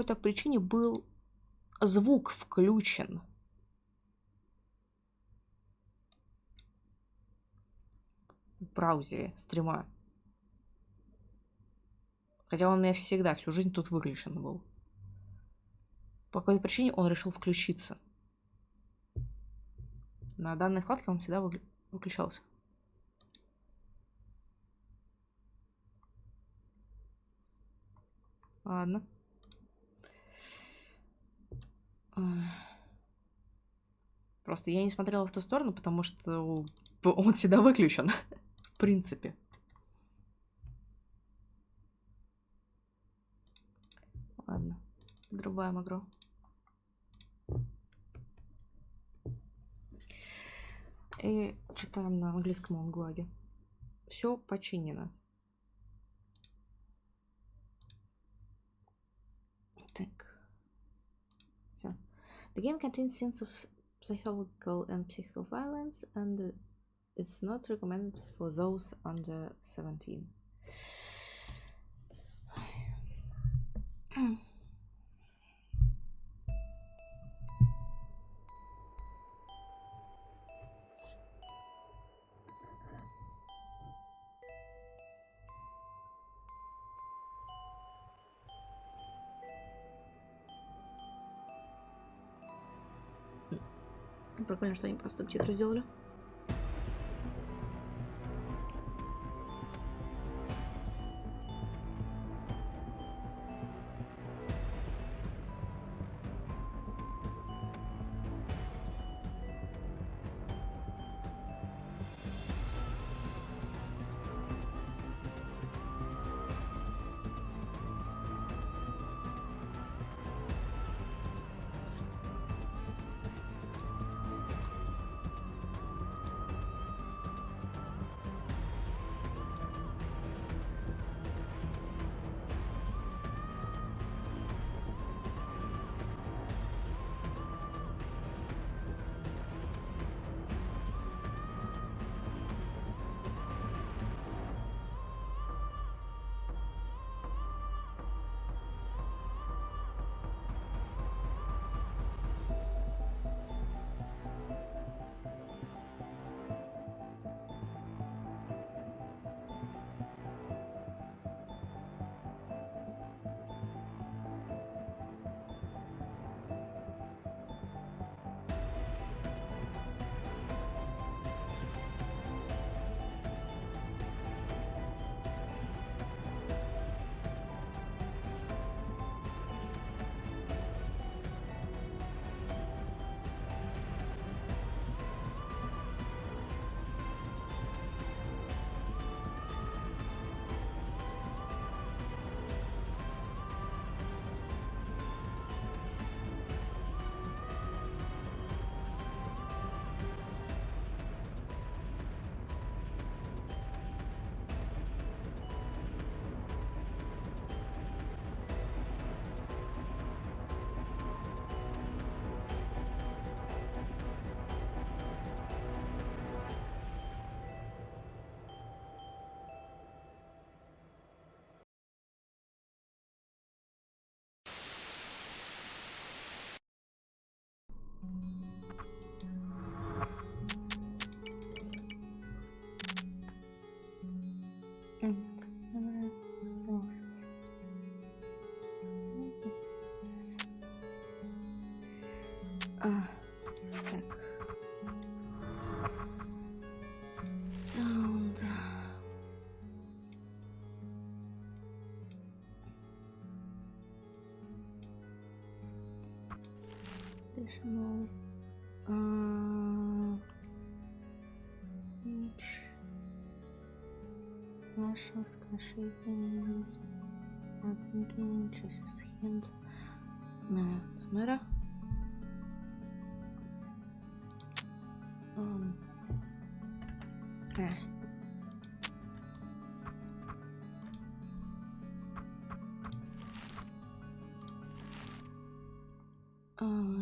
какой-то причине был звук включен. В браузере стрима. Хотя он у меня всегда, всю жизнь тут выключен был. По какой-то причине он решил включиться. На данной вкладке он всегда выключался. Ладно. Просто я не смотрела в ту сторону, потому что он всегда выключен. В принципе. Ладно. Врубаем игру. И читаем на английском лангуаге. Все починено. Так. Все. The game contains scenes of psychological and psychical violence, and it's not recommended for those under 17. Прикольно, что они просто субтитры сделали. Так. Sound. Additional. Marshall shaking. Thinking. Chooses hint. Matter.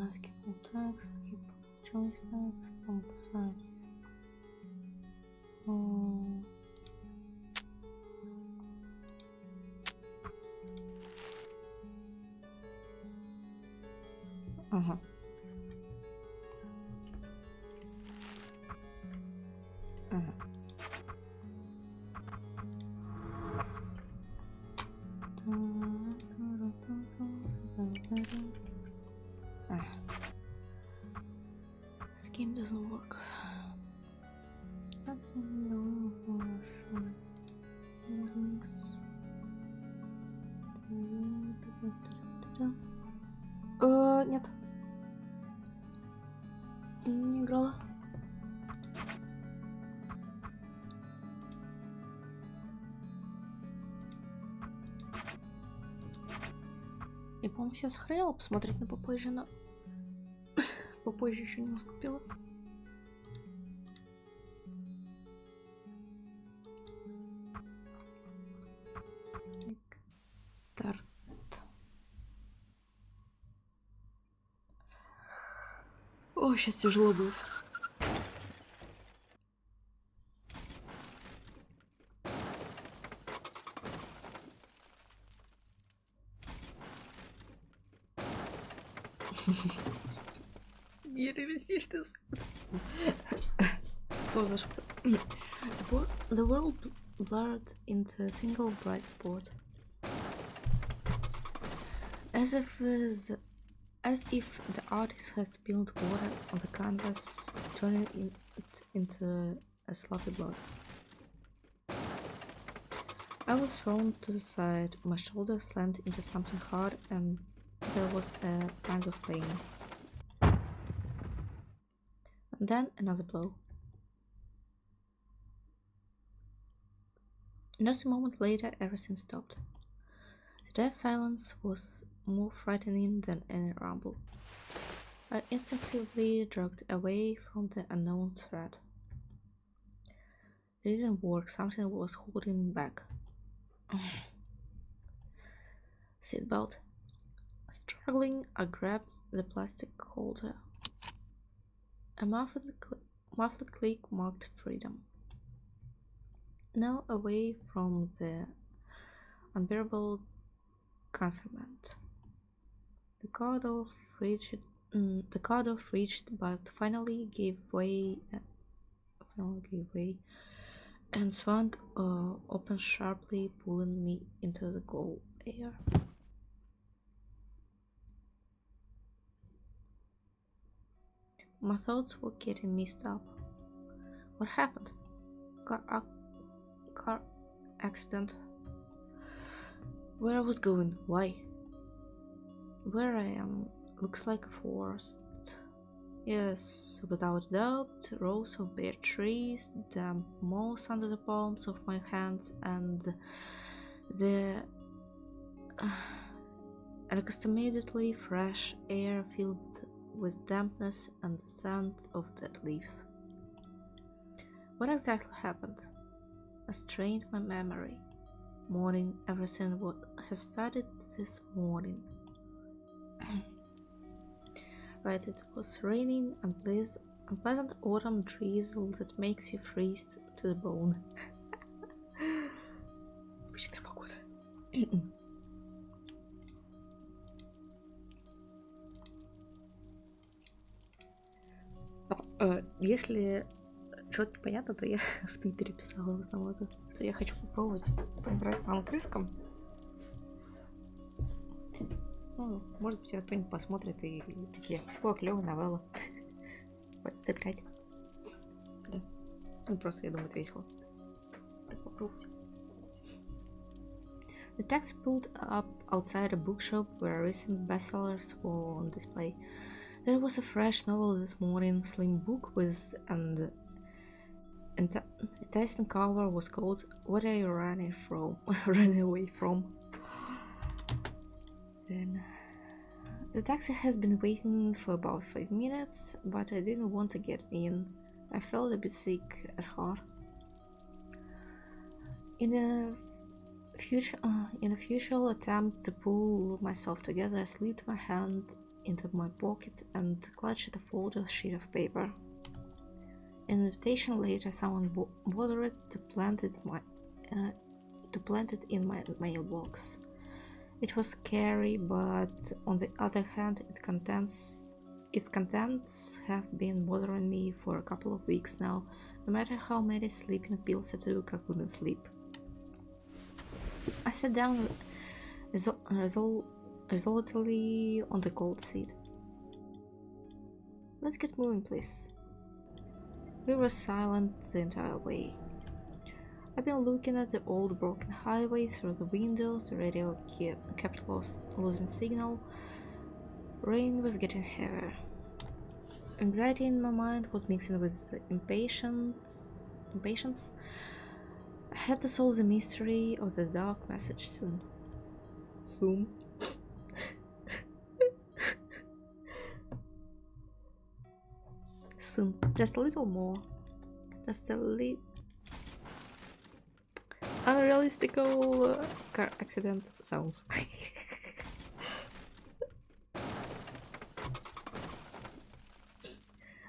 Skip text, skip choices, font size. Uh-huh. Uh-huh. This game doesn't work. That's no нет. Не играла. Я, по-моему, сейчас сохранила посмотреть, но попозже, но попозже еще не наступила. Старт. О, сейчас тяжело будет. Не реалистично. The world blurred into a single bright spot, as if the artist had spilled water on the canvas, turning it into a sloppy blood. I was thrown to the side, my shoulder slammed into something hard, and there was a pang of pain. And then another blow. Just a moment later, everything stopped. The dead silence was more frightening than any rumble. I instinctively dragged away from the unknown threat. It didn't work, something was holding me back. Seatbelt. Struggling, I grabbed the plastic holder. A muffled click marked freedom. Now away from the unbearable confinement. The car door reached, but finally gave way and swung open sharply, pulling me into the cold air. My thoughts were getting mixed up. What happened? Car accident. Where I was going? Why? Where I am looks like a forest. Yes, without doubt, rows of bare trees, damp moss under the palms of my hands, and the unaccustomadly fresh air filled with dampness and the scent of dead leaves. What exactly happened? I strained my memory. Morning, everything has started this morning. Right, it was raining and unpleasant autumn drizzle that makes you freeze to the bone. Обычная погода. Если что-то непонятно, то я в Твиттере писала в основном, что я хочу попробовать поиграть на английском. Ну, может быть, кто-нибудь посмотрит и такие, о, клёвая новелла. Хватит играть. Да. Ну, просто, я думаю, это весело. Так попробуйте. The taxi pulled up outside a bookshop where recent bestsellers were on display. There was a fresh novel this morning. Slim book with an enticing cover was called "What Are You Running From?" Running Away From. Then the taxi has been waiting for about 5 minutes, but I didn't want to get in. I felt a bit sick at heart. In a futile attempt to pull myself together, I slipped my hand into my pocket and clutched a folded sheet of paper. An invitation later, someone bothered to plant it in my mailbox. It was scary, but on the other hand, its contents have been bothering me for a couple of weeks now. No matter how many sleeping pills I took, I couldn't sleep. I sat down resolutely on the cold seat. Let's get moving, please. We were silent the entire way. I've been looking at the old broken highway through the windows. The radio kept losing signal. Rain was getting heavier. Anxiety in my mind was mixing with impatience. I had to solve the mystery of the dark message soon. Soon. Soon. Just a little more. Just a little. Unrealistical car accident sounds.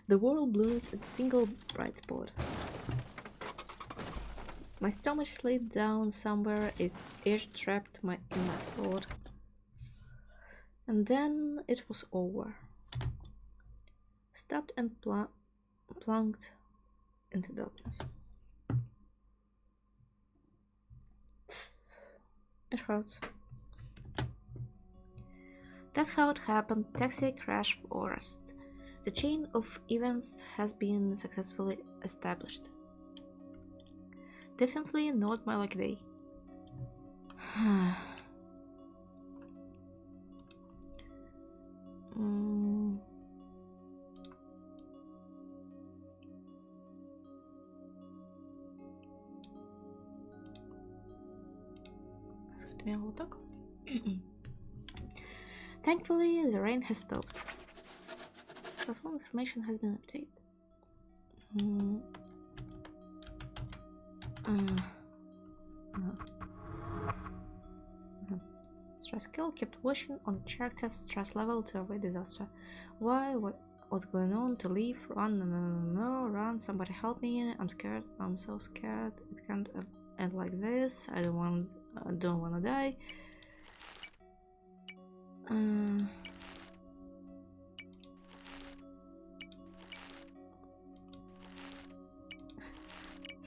The world blew at a single bright spot. My stomach slid down somewhere, it air-trapped in my throat. And then it was over. Stopped and plunked into darkness. It hurts. That's how it happened. Taxi crash forest. The chain of events has been successfully established. Definitely not my lucky day. Thankfully, the rain has stopped. Phone information has been updated. Stress kill kept watching on the character's stress level to avoid disaster. Why? What's going on? To leave? Run? No, run! Somebody help me! I'm scared. I'm so scared. It can't end like this. I don't want to die.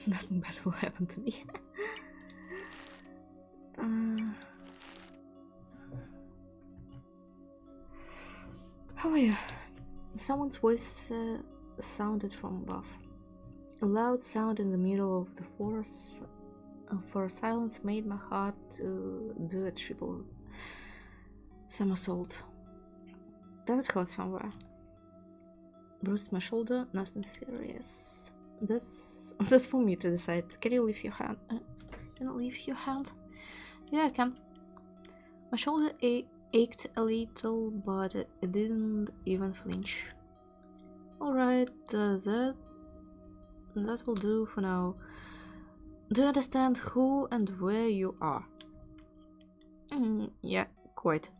Nothing bad will happen to me. How are you? Someone's voice sounded from above. A loud sound in the middle of the forest. For silence made my heart to do a triple somersault. That it hurt somewhere. Bruised my shoulder. Nothing serious. That's for me to decide. Can you lift your hand? Can you lift your hand? Yeah, I can. My shoulder ached a little, but it didn't even flinch. Alright, that will do for now. Do you understand who and where you are? Yeah, quite.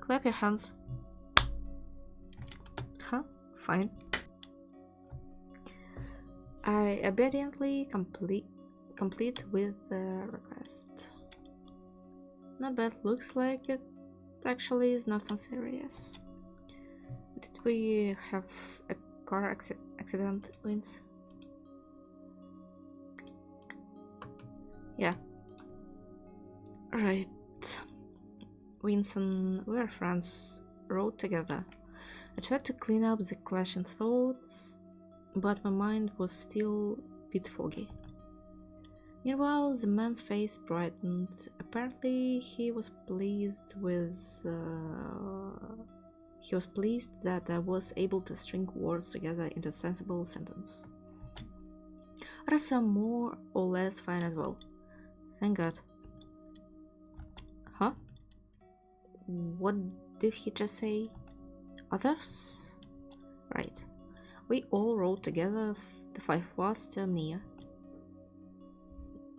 Clap your hands. Huh? Fine. I obediently complete with the request. Not bad, looks like it actually is nothing serious. Did we have a car accident, Vince? Yeah. Right. Vincent, we're friends. Rode together. I tried to clean up the clashing thoughts, but my mind was still a bit foggy. Meanwhile, the man's face brightened. Apparently, he was pleased that I was able to string words together into a sensible sentence. Others are more or less fine as well. Thank God. Huh? What did he just say? Others? Right. We all rode together, the 5 of us, to Amnea.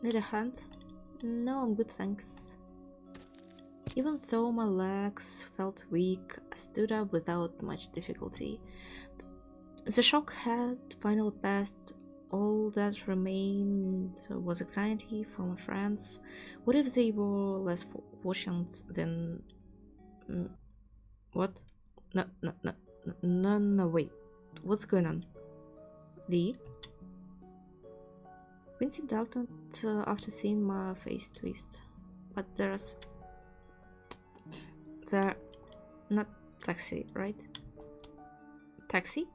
Need a hand? No, I'm good, thanks. Even though my legs felt weak, I stood up without much difficulty. The shock had finally passed all that remained was anxiety for my friends. What if they were less fortunate than... What? No, wait. What's going on? Lee? Vincent doubted after seeing my face twist. But there's... They're not taxi, right? Taxi?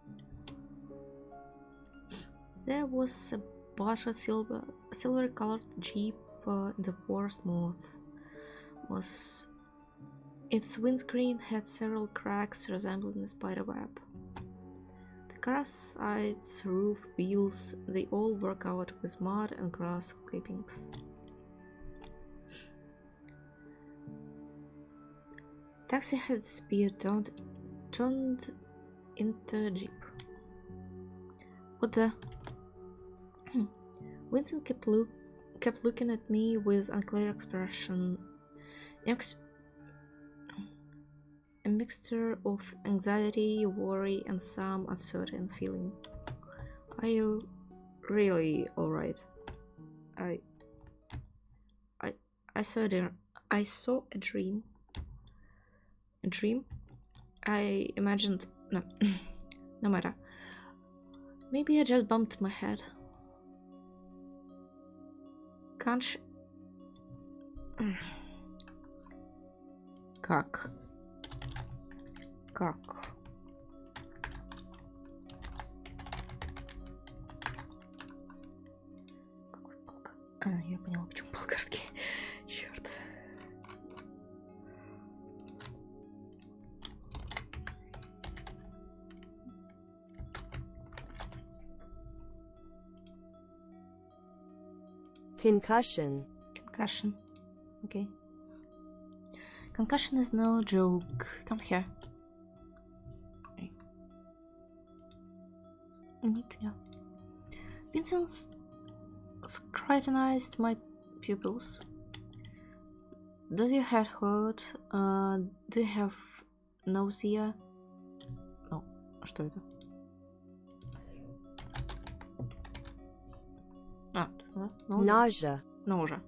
There was a buttered silver-colored jeep in the Portsmouth. Its windscreen had several cracks resembling a spider web. The car's sides, roof, wheels, they all were covered with mud and grass clippings. Taxi had disappeared, turned into a jeep. What the... Vincent kept looking at me with unclear expression. A mixture of anxiety, worry, and some uncertain feeling. Are you really alright? I saw a dream. A dream? I imagined... No. No matter. Maybe I just bumped my head. Can't Как? Как? Какой болгарский? Я поняла, почему болгарский. Черт. Concussion. Concussion. Okay. Concussion is no joke. Come here. Okay. I need to know. Vincent scrutinized my pupils. Does your head hurt? Do you have nausea? No. Что это? Nausea. Nausea.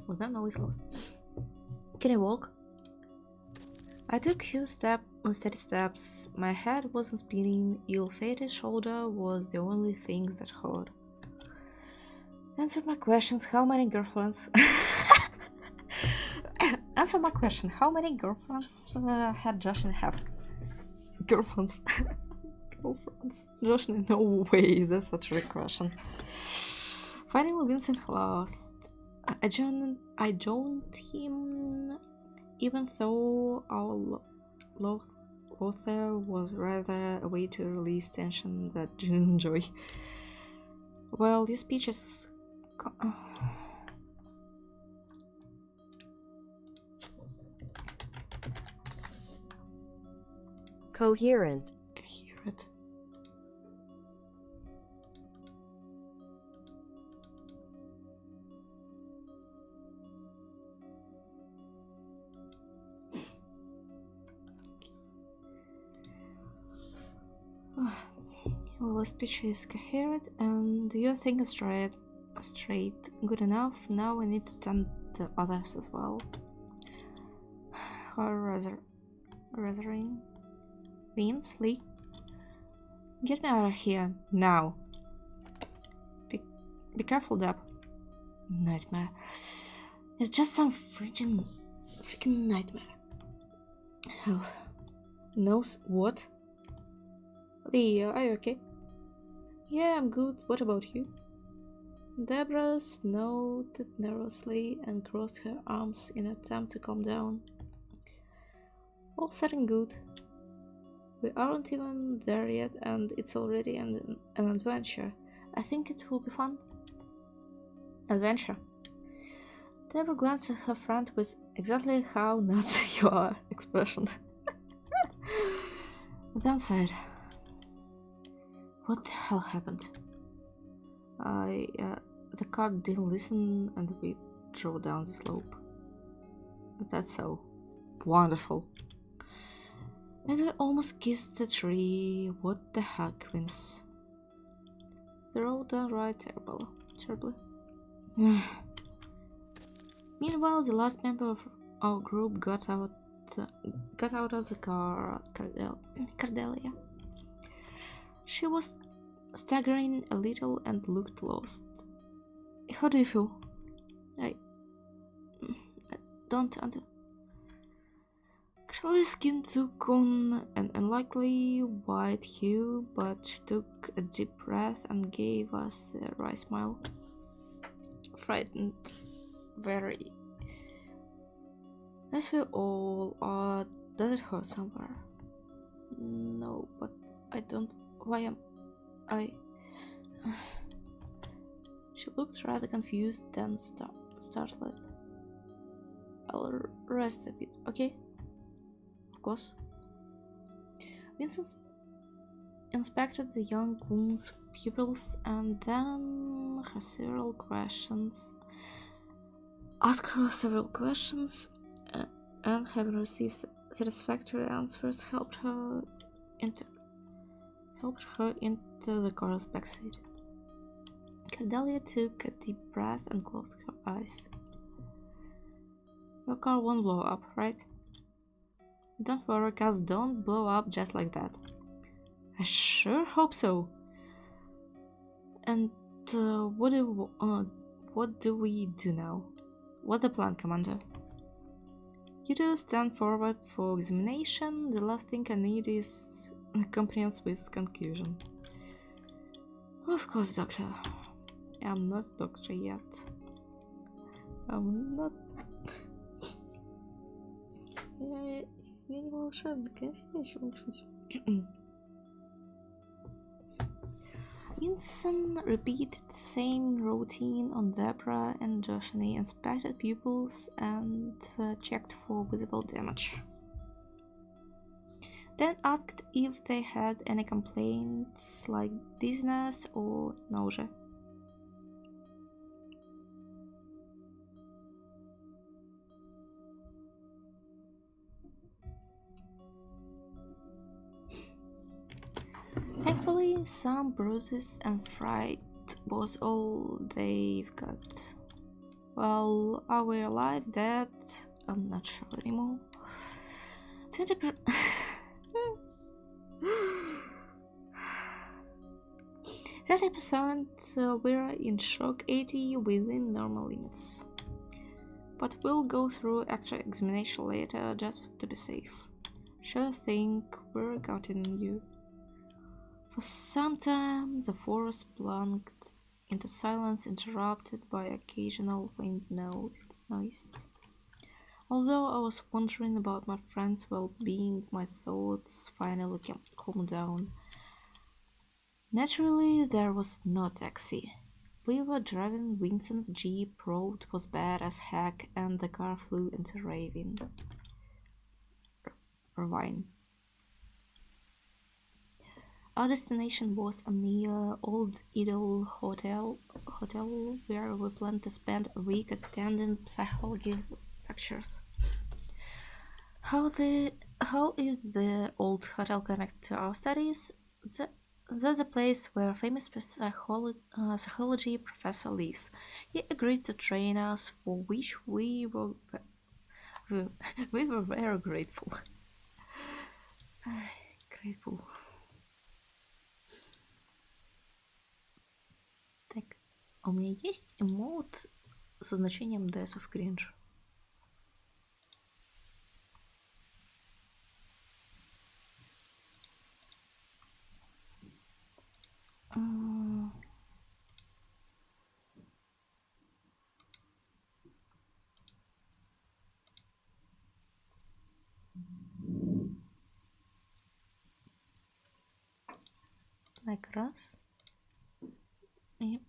Узнаем новые слова. Can you walk? I took a few unsteady steps. My head wasn't spinning. Ill-fated shoulder was the only thing that hurt. Answer my questions. How many girlfriends? Answer my question. How many girlfriends had Josh and have? Girlfriends. Girlfriends. Josh, no way. That's a trick question. Finally, Vincent laughed. I joined him, even though our laughter was rather a way to release tension that I didn't enjoy. Well, your speech is... Coherent. Coherent. Well, the speech is coherent and your thing is straight. Good enough. Now I need to tend to others as well. Her razoring. Vince, Lee, get me out of here now. Be careful, Deb. Nightmare. It's just some freaking nightmare. Hell. Knows what? Lee, are you okay? Yeah, I'm good. What about you? Deborah snorted nervously and crossed her arms in an attempt to calm down. All set and good. We aren't even there yet and it's already an adventure. I think it will be fun. Adventure. Deborah glanced at her friend with exactly how nuts you are expression. Then said, what the hell happened? The car didn't listen and we drove down the slope. That's so wonderful. And I almost kissed the tree. What the heck, Vince? the road downright terribly. Meanwhile, the last member of our group got out of the car at Cardelia. She was staggering a little and looked lost. How do you feel? I don't understand. Carly's skin took on an unlikely white hue, but she took a deep breath and gave us a wry smile. Frightened, very. As we all are, does it hurt somewhere? No, but I don't. Why am I? She looked rather confused, then startled. I'll rest a bit, okay? Of course. Vincent inspected the young woman's pupils and then asked her several questions, and having received satisfactory answers, helped her into the car's backseat. Cordelia took a deep breath and closed her eyes. Your car won't blow up, right? Don't worry, cars don't blow up just like that. I sure hope so. And what do we do now? What's the plan, Commander? You two stand forward for examination. The last thing I need is compliance with conclusion. Of course, Doctor. I'm not doctor yet. I'm not. Я не волшебник, я всегда еще учусь. Vincent repeated the same routine on Deborah and Joshua, inspected pupils and checked for visible damage. Then asked if they had any complaints like dizziness or nausea. Thankfully, some bruises and fright was all they've got. Well, are we alive, dead? I'm not sure anymore. 30% we're in shock, 80 within normal limits. But we'll go through extra examination later just to be safe. Sure think we're counting on you. For some time, the forest plunged into silence, interrupted by occasional faint noise. Although I was wondering about my friend's well-being, my thoughts finally calmed down. Naturally, there was no taxi. We were driving Vincent's Jeep, road was bad as heck, and the car flew into ravine. Our destination was Amnea, old idle hotel where we planned to spend a week attending psychology lectures. How is the old hotel connected to our studies? That's a place where a famous psychology professor lives. He agreed to train us, for which we were very grateful. Grateful. Так, у меня есть эмоут со значением Death of Cringe. Так, раз. И...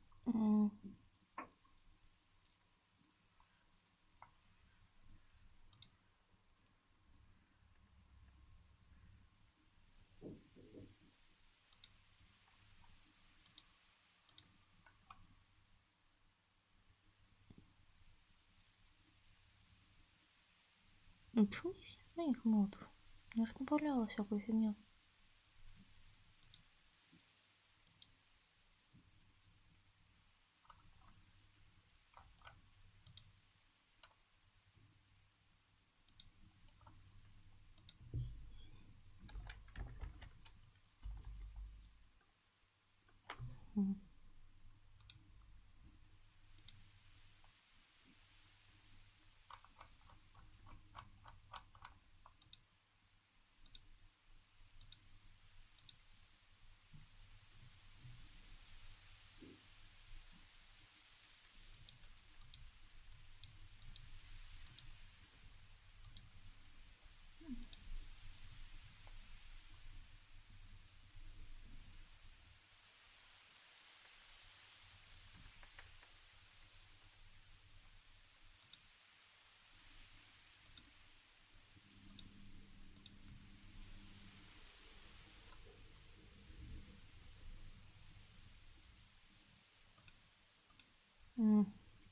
Ничего себе, моих модов. Я ж добавляла всякую фигню.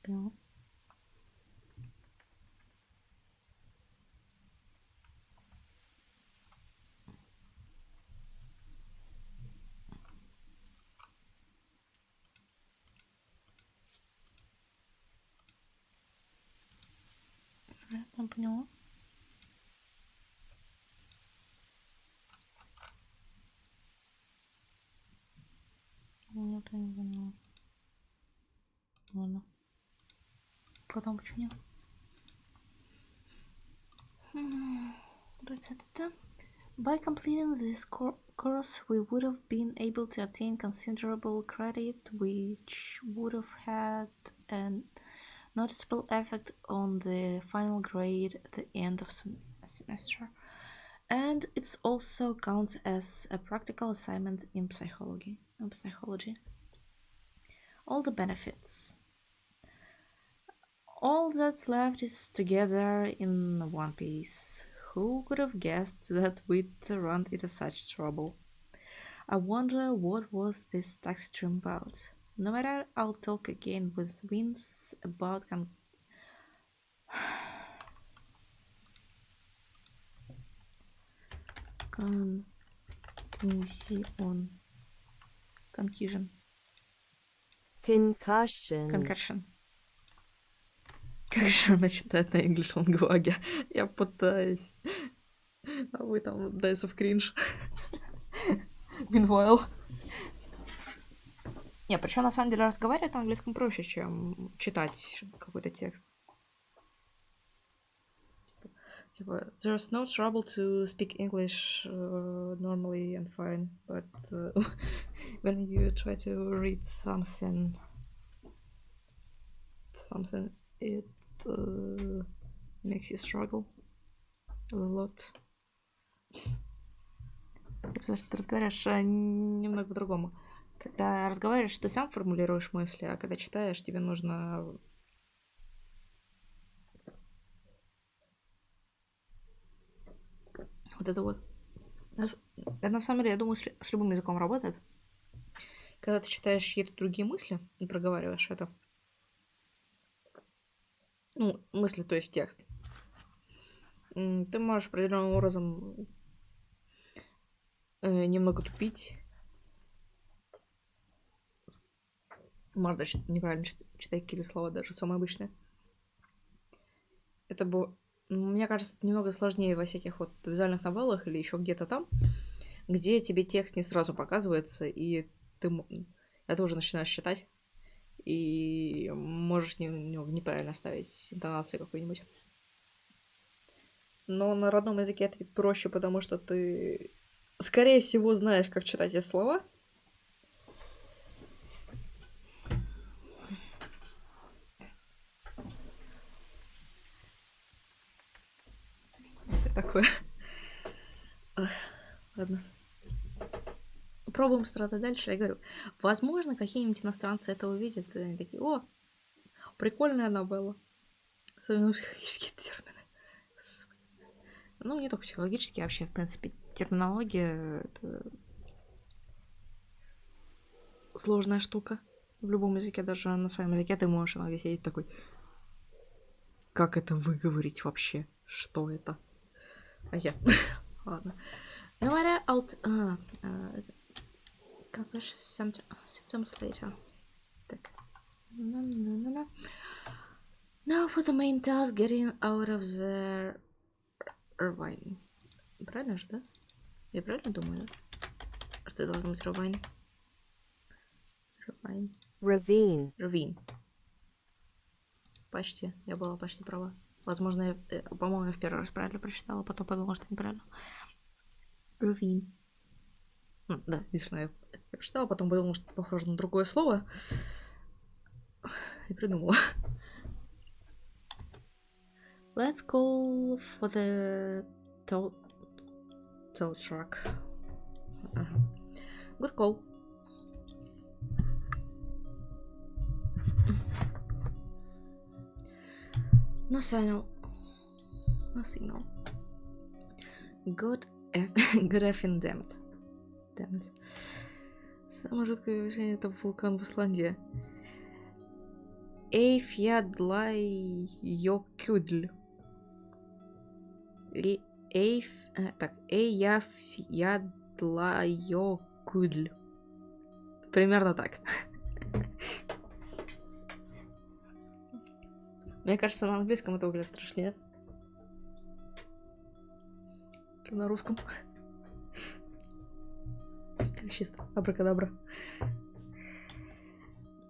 Поняла. Я поняла. Нет, я не поняла. Ладно. Потом почему нет? By completing this course, we would have been able to obtain considerable credit, which would have had a noticeable effect on the final grade at the end of semester. And it also counts as a practical assignment in psychology. All the benefits. All that's left is together in one piece. Who could have guessed that we'd run into such trouble? I wonder what was this taxi dream about. No matter, I'll talk again with Vince about Concussion. Concussion. Как же она читает на English лонгваге? Я пытаюсь. А вы там Days of Cringe. Meanwhile. Не, причем на самом деле разговаривать на английском проще, чем читать какой-то текст. Типа, there's no trouble to speak English normally and fine, but when you try to read something, it makes you struggle a lot. Потому что ты разговариваешь немного по-другому. Когда разговариваешь, ты сам формулируешь мысли, а когда читаешь, тебе нужно... Вот это вот. Это на самом деле, я думаю, с любым языком работает. Когда ты читаешь чьи-то другие мысли и проговариваешь это. Ну, мысли, то есть текст. Ты можешь определенным образом немного тупить. Может, даже неправильно читать какие-то слова, даже самые обычные. Это бы... Мне кажется, это немного сложнее во всяких вот визуальных новеллах или еще где-то там, где тебе текст не сразу показывается, и ты уже начинаешь читать, и можешь неправильно ставить интонации какой-нибудь. Но на родном языке это проще, потому что ты, скорее всего, знаешь, как читать эти слова. Если такое. Ладно. Пробуем страдать дальше. Я говорю, возможно, какие-нибудь иностранцы это увидят, и они такие: о, прикольная новелла. Особенно психологические термины. Ну, не только психологические, а вообще, в принципе, терминология — это сложная штука. В любом языке, даже на своем языке ты можешь иногда сидеть такой: как это выговорить вообще? Что это? А я... Ладно. No matter accomplish symptoms later. Так. Now for the main task, getting out of the Irvine. Правильно же, да? Я правильно думаю, да? Что это должно быть Irvine? Ravine. Ravine. Почти. Я была почти права. Возможно, я, по-моему, я в первый раз правильно прочитала, потом подумала, что неправильно. Ravine. Да, действительно, я прочитала, потом подумала, что это похоже на другое слово. И придумала. Let's go for the tow truck. Good call. No signal. No signal. Good effing damned. Damned. Самое жуткое выражение — это вулкан в Исландии. Eyjafjallajökull. Eyjafjallajökull. Примерно так. Мне кажется, на английском это выглядит страшнее, чем на русском. Так чисто. Абракадабра.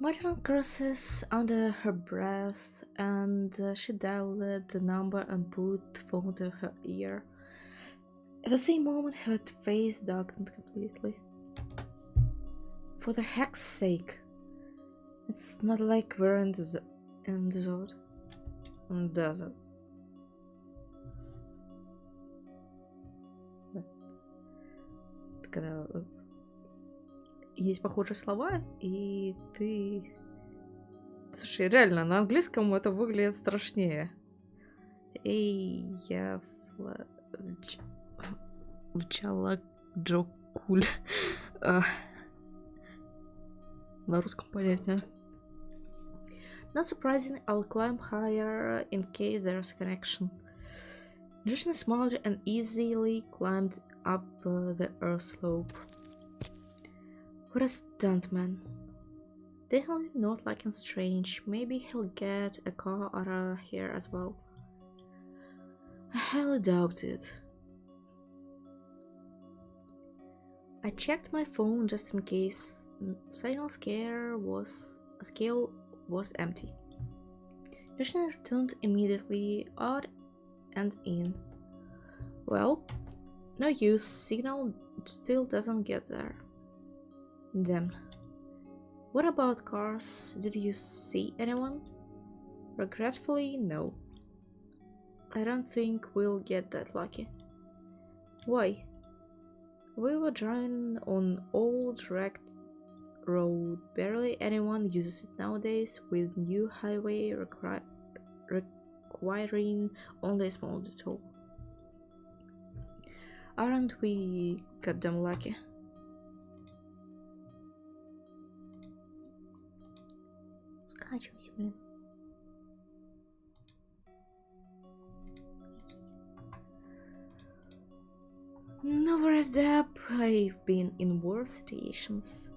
Martin curses under her breath, and she dialed the number and put the phone to her ear. At the same moment, her face darkened completely. For the heck's sake! It's not like we're in the desert. Когда есть похожие слова, и ты... Слушай, реально, на английском это выглядит страшнее. Я вчала Джокуль. На русском понятнее. Not surprising, I'll climb higher in case there's a connection. Justin smiled and easily climbed up the earth slope. What a stuntman. Definitely not looking strange. Maybe he'll get a car out of here as well. I highly doubt it. I checked my phone just in case. Signal scale was empty. Justin returned immediately, out and in. Well, no use. Signal still doesn't get there. Damn. What about cars? Did you see anyone? Regretfully, no. I don't think we'll get that lucky. Why? We were driving on old wrecked road. Barely anyone uses it nowadays, with new highway requiring only a small detour. Aren't we goddamn lucky? Скачивайся, блин. No worries, Deb. I've been in worse situations.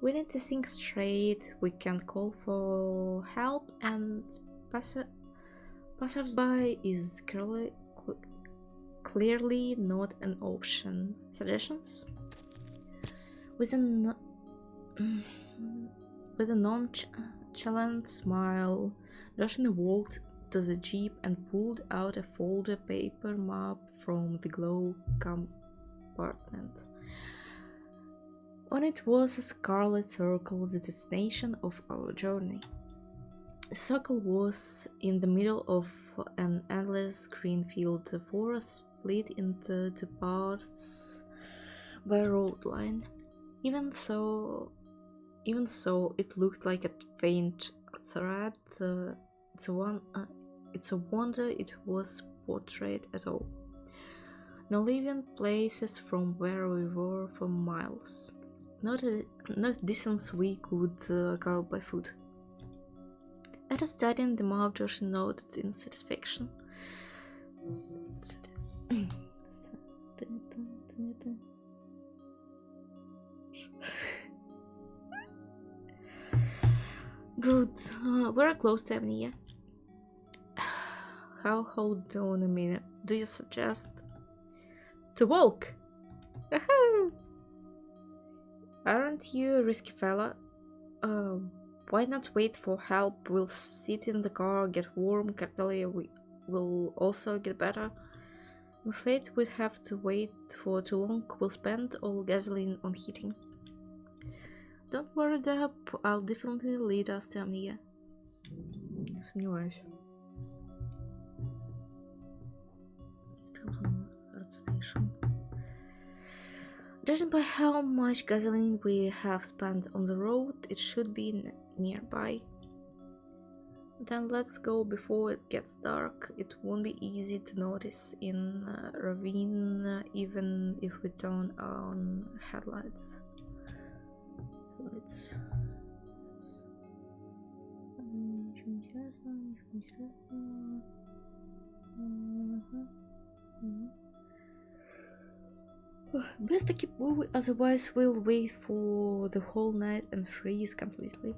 We need to think straight. We can't call for help, and passersby is clearly not an option. Suggestions? With a nonchalant smile, Dustin walked to the jeep and pulled out a folded paper map from the glove compartment. On it was a scarlet circle, the destination of our journey. The circle was in the middle of an endless green field. The forest split into two parts by a road line. Even so, it looked like a faint thread. It's a wonder it was portrayed at all. No living places from where we were for miles. Not distance we could cover by foot. After studying the map, Josh nodded in satisfaction. Good. We're close to Amnea. Hold on a minute. Do you suggest to walk? Aren't you a risky fella? Why not wait for help? We'll sit in the car, get warm, Cartelia will also get better. I'm afraid we'd have to wait for too long. We'll spend all gasoline on heating. Don't worry, Deb. I'll definitely lead us to Amnea. Не сомневаюсь. Station. Judging by how much gasoline we have spent on the road, it should be nearby. Then let's go before it gets dark. It won't be easy to notice in a ravine, even if we turn on headlights. Best to keep moving, otherwise we'll wait for the whole night and freeze completely.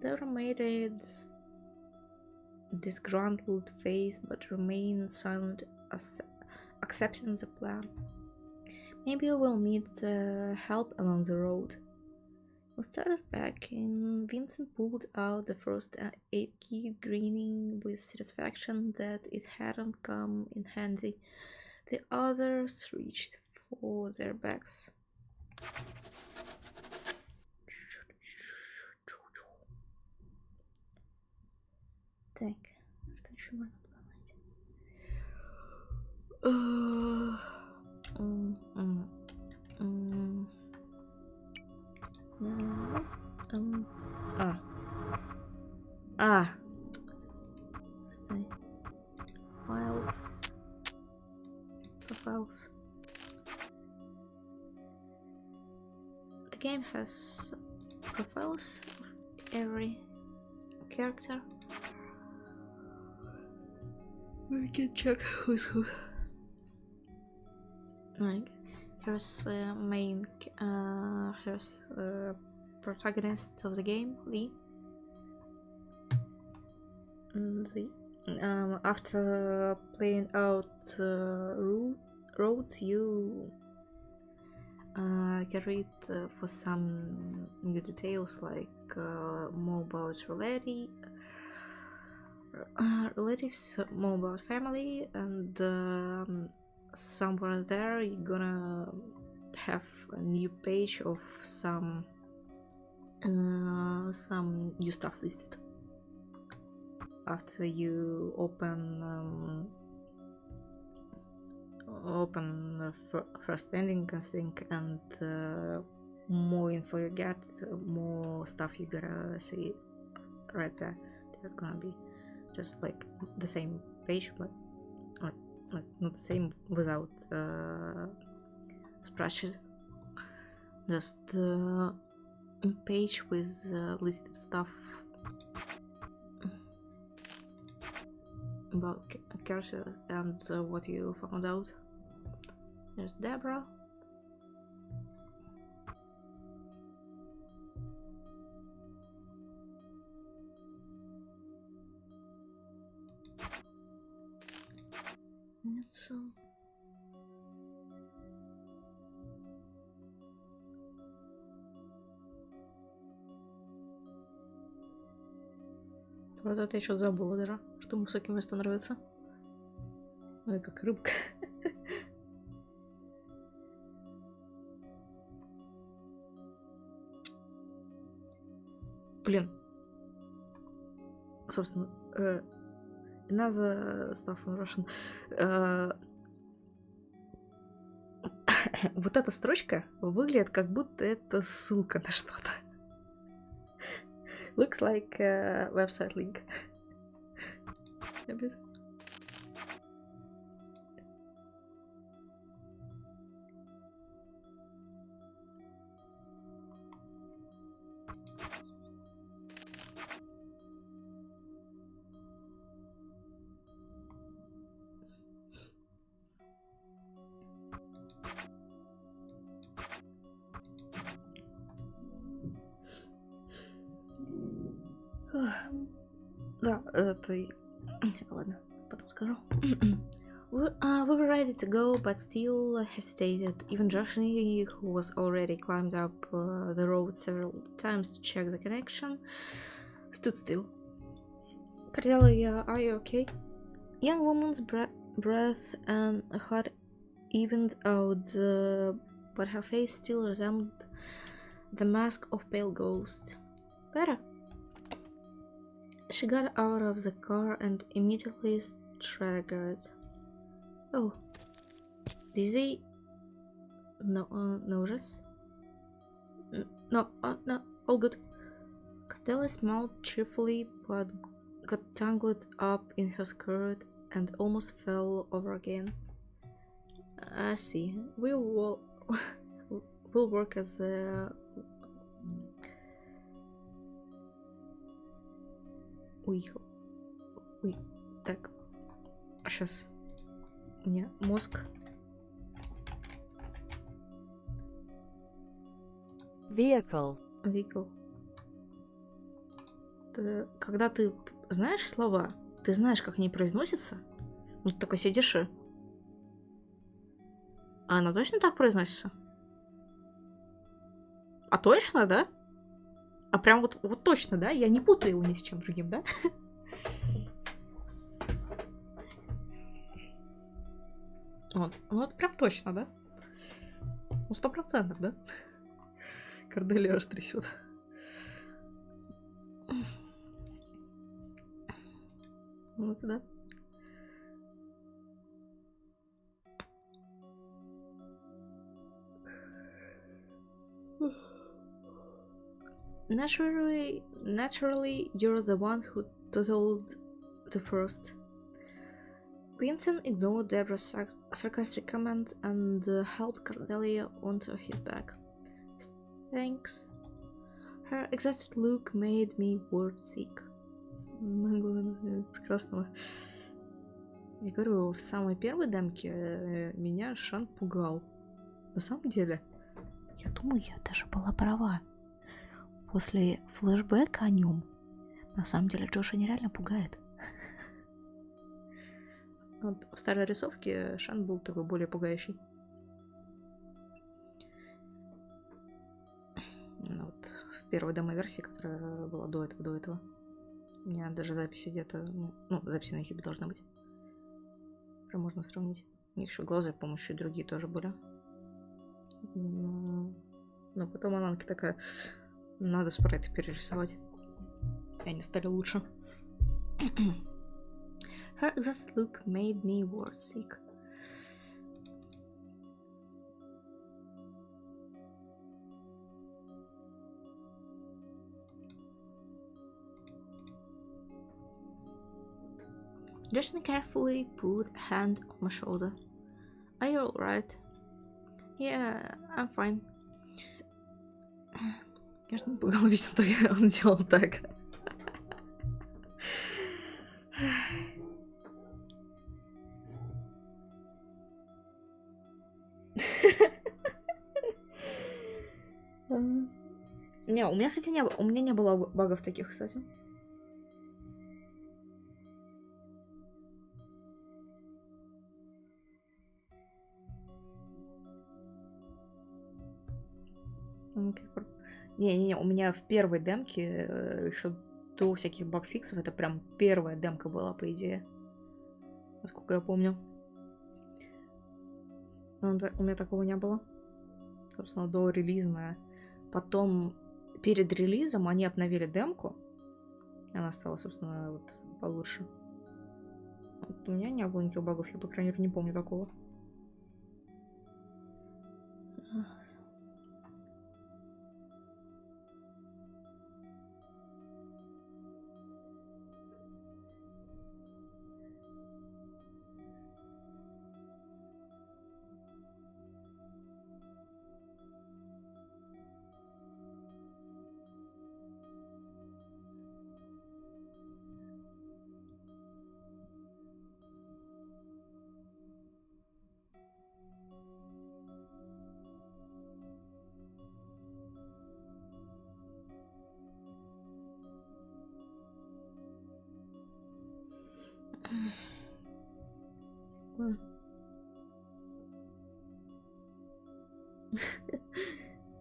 Dara made a disgruntled face but remained silent, accepting the plan. Maybe we'll meet help along the road. We started packing. Vincent pulled out the first aid kit, grinning with satisfaction that it hadn't come in handy. The others reached for their bags. Так, что еще можно плавать? Стой. Files. The game has profiles of every character. We can check who's who. Like, here's main, here's protagonist of the game, Lee. After playing out roads, you can read for some new details, like more about relatives, more about family, and somewhere there you're gonna have a new page of some new stuff listed. After you open first ending, I think, and more info you get, more stuff you gotta see right there. That's gonna be just like the same page, but like not the same without spreadsheet. Just a page with listed stuff about character and what you found out. There's Deborah. So вот это я что-то забыла даже, что высокие места нравятся. Ой, как рыбка. Блин. Собственно, another stuff in Russian. Вот эта строчка выглядит, как будто это ссылка на что-то. Looks like a website link. A bit. Да, это... Ладно, потом скажу. We were ready to go, but still hesitated. Even Joshny, who was already climbed up the road several times to check the connection, stood still. Cordelia, are you okay? Young woman's breath and heart evened out, but her face still resembled the mask of pale ghost. Better. She got out of the car and immediately staggered. Oh, dizzy? No, notice? No, all good. Cordelia smiled cheerfully, but got tangled up in her skirt and almost fell over again. I see. We'll work as a... Так, сейчас у меня мозг. Vehicle. Когда ты знаешь слова, ты знаешь, как они произносятся, ну ты такой сидишь и... А оно точно так произносится? А точно, да? А прям вот точно, да? Я не путаю его ни с чем другим, да? Вот прям точно, да? Ну, 100%, да? Корделия аж трясет. Вот, да. Naturally, you're the one who totaled the first. Vincent ignored Deborah's sarcastic comment and helped Cordelia onto his back. Thanks. Her exhausted look made me word sick. Прекрасного. Я говорю, в самой первой демке меня Шан пугал. На самом деле, я думаю, я даже была права. После флешбэка о нем, на самом деле, Джоша нереально пугает. Вот в старой рисовке Шан был такой более пугающий. Вот в первой демо-версии, которая была до этого. У меня даже записи где-то... Ну, записи на YouTube должна быть. Уже можно сравнить. У них еще глаза, по-моему, еще другие тоже были. Но потом Аланка такая... Надо спрайты перерисовать. И они стали лучше. Her exhausted look made me word sick. Justin carefully put a hand on my shoulder. Are you alright? Yeah, I'm fine. Конечно, не пугал, ведь он делал так. Не, у меня, кстати, у меня не было багов таких, кстати. Не, у меня в первой демке еще до всяких багфиксов, это прям первая демка была, по идее. Насколько я помню. Но у меня такого не было. Собственно, до релиза. Потом, перед релизом, они обновили демку. И она стала, собственно, вот получше. Вот у меня не было никаких багов, я, по крайней мере, не помню такого.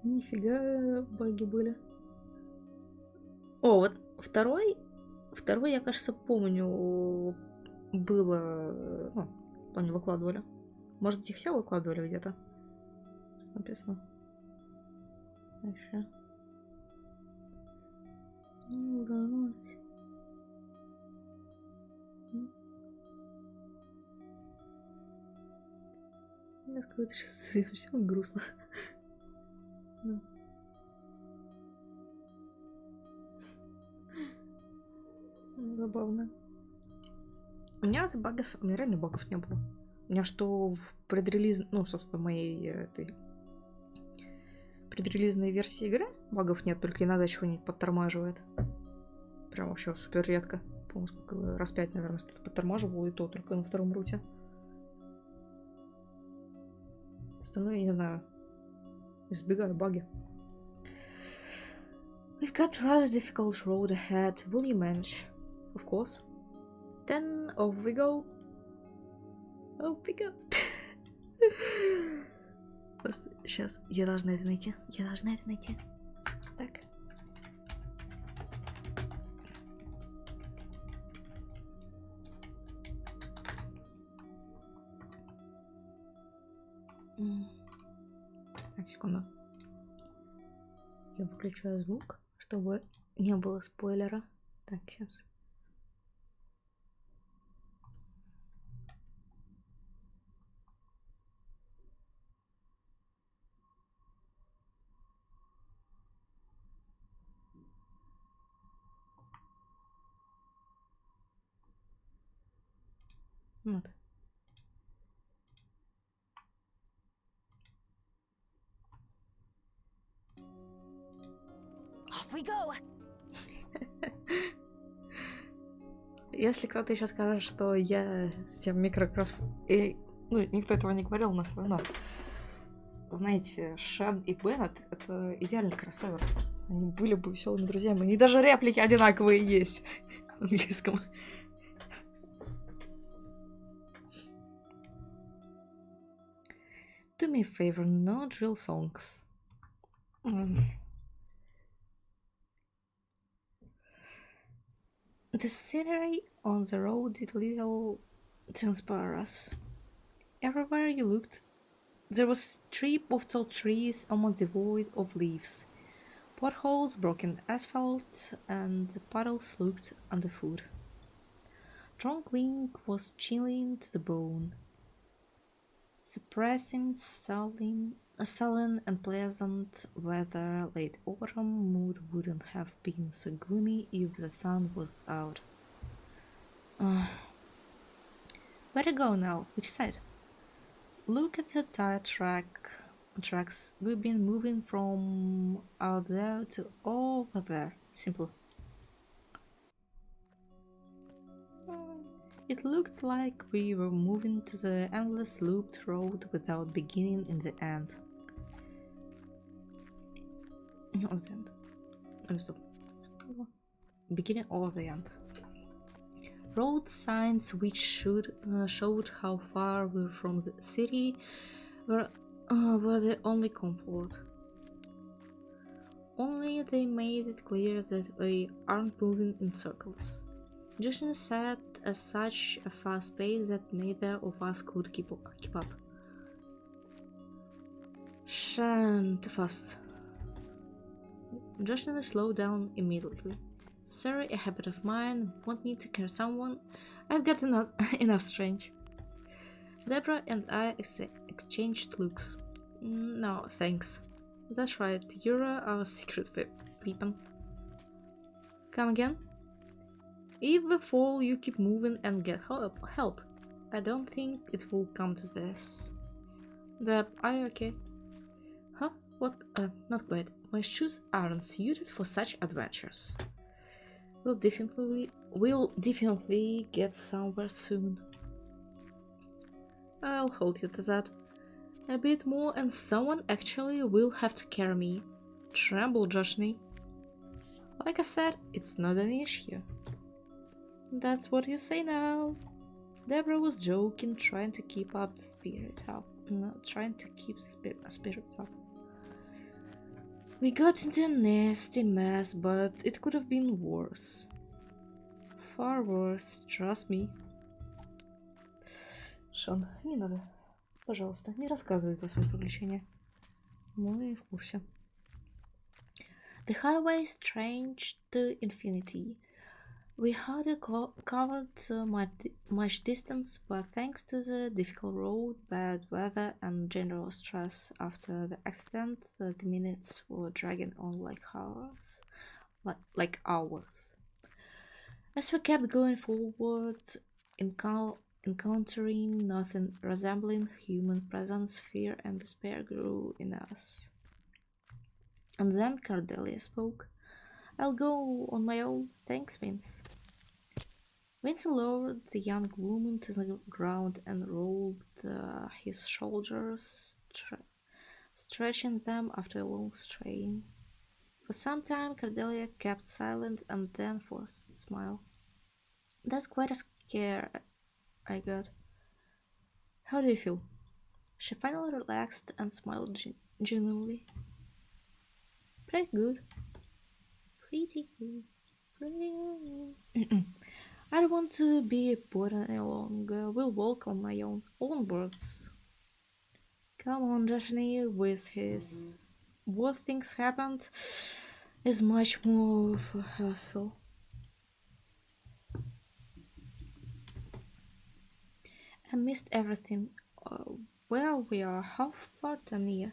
Нифига баги были. О, вот второй я, кажется, помню, было, ну, в плане выкладывали. Может быть, их все выкладывали где-то? Что написано? Дальше. Мне какой-то сейчас совсем грустно. Да. Забавно. У меня багов, у меня реально багов не было. У меня что в предрелиз, ну, собственно, моей этой предрелизной версии игры багов нет, только иногда чего-нибудь подтормаживает. Прям вообще супер редко. По-моему, сколько раз 5, наверное, что-то подтормаживало, и то только на втором руте. Остальное я не знаю. Избегаю баги. We've got a rather difficult road ahead. Will you manage? Of course. Then off we go. Off we go. Просто сейчас я должна это найти. Я должна это найти. Так. Так, секунду. Я выключаю звук, чтобы не было спойлера. Так, сейчас. Вот. Off we go. Если кто-то еще скажет, что я тем микрокрас... ну, никто этого не говорил, но все равно. Знаете, Шен и Беннет — это идеальный кроссовер. Они были бы веселыми друзьями. У них даже реплики одинаковые есть в английском. Do me a favor, no drill songs. The scenery on the road did little to inspire us. Everywhere you looked, there was a strip of tall trees almost devoid of leaves, potholes, broken asphalt, and puddles looked underfoot. Strong wind was chilling to the bone, suppressing sullen and pleasant weather. Late autumn mood wouldn't have been so gloomy if the sun was out. Where to go now? Which side? Look at the tire tracks. We've been moving from out there to over there. Simple. It looked like we were moving to the endless looped road without beginning in the end. Or the end. Oh, stop. Beginning or the end. Road signs which showed how far we were from the city were the only comfort. Only they made it clear that we aren't moving in circles. Justin sat at such a fast pace that neither of us could keep up. Shan, too fast. Justin slowed down immediately. Sorry, a habit of mine. Want me to carry someone? I've got enough strength. Deborah and I exchanged looks. No, thanks. That's right, you're our secret weapon. Come again? If we fall, you keep moving and get help. I don't think it will come to this. Deb, are you okay? Huh? What? Not quite. My shoes aren't suited for such adventures. We'll definitely get somewhere soon. I'll hold you to that. A bit more and someone actually will have to carry me. Tremble, Joshny. Like I said, it's not an issue. That's what you say now. Deborah was joking, trying to keep up the spirit up. No, trying to keep the spirit up. We got into a nasty mess, but it could have been worse. Far worse, trust me. Шон, не надо. Пожалуйста, не рассказывай про свои приключения. Мы в курсе. The highway stranged to infinity. We hardly covered much distance, but thanks to the difficult road, bad weather, and general stress after the accident, the minutes were dragging on like hours. Like hours. As we kept going forward, encountering nothing resembling human presence, fear and despair grew in us. And then Cordelia spoke. I'll go on my own, thanks, Vince. Vince lowered the young woman to the ground and rolled his shoulders, stretching them after a long strain. For some time, Cordelia kept silent and then forced a smile. That's quite a scare I got. How do you feel? She finally relaxed and smiled genuinely. Pretty good. Pretty good. Pretty good. I don't want to be burdened any longer. We'll walk on my own onwards. Come on, Joshny, with his what things happened is much more of a hassle. I missed everything. Where we are, how far to Amnea?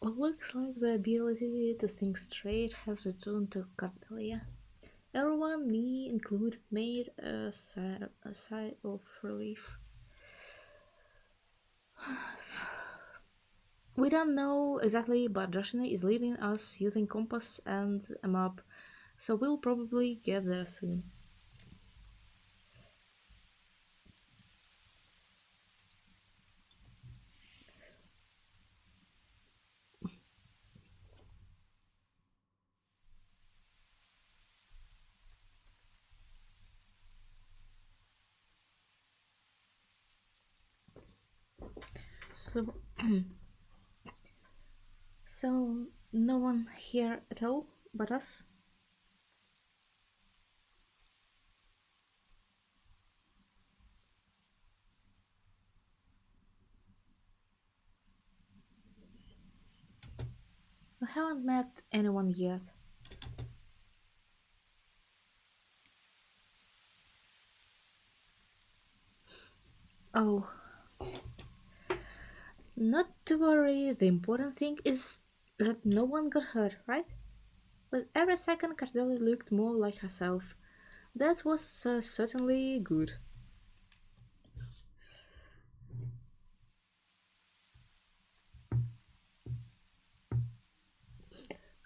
Looks like the ability to think straight has returned to Cordelia. Everyone, me included, made a sigh of relief. We don't know exactly, but Joshina is leading us using compass and a map, so we'll probably get there soon. So, so no one here at all but us? We haven't met anyone yet. Oh, not to worry, the important thing is that no one got hurt, right? But every second Cardelli looked more like herself. That was certainly good.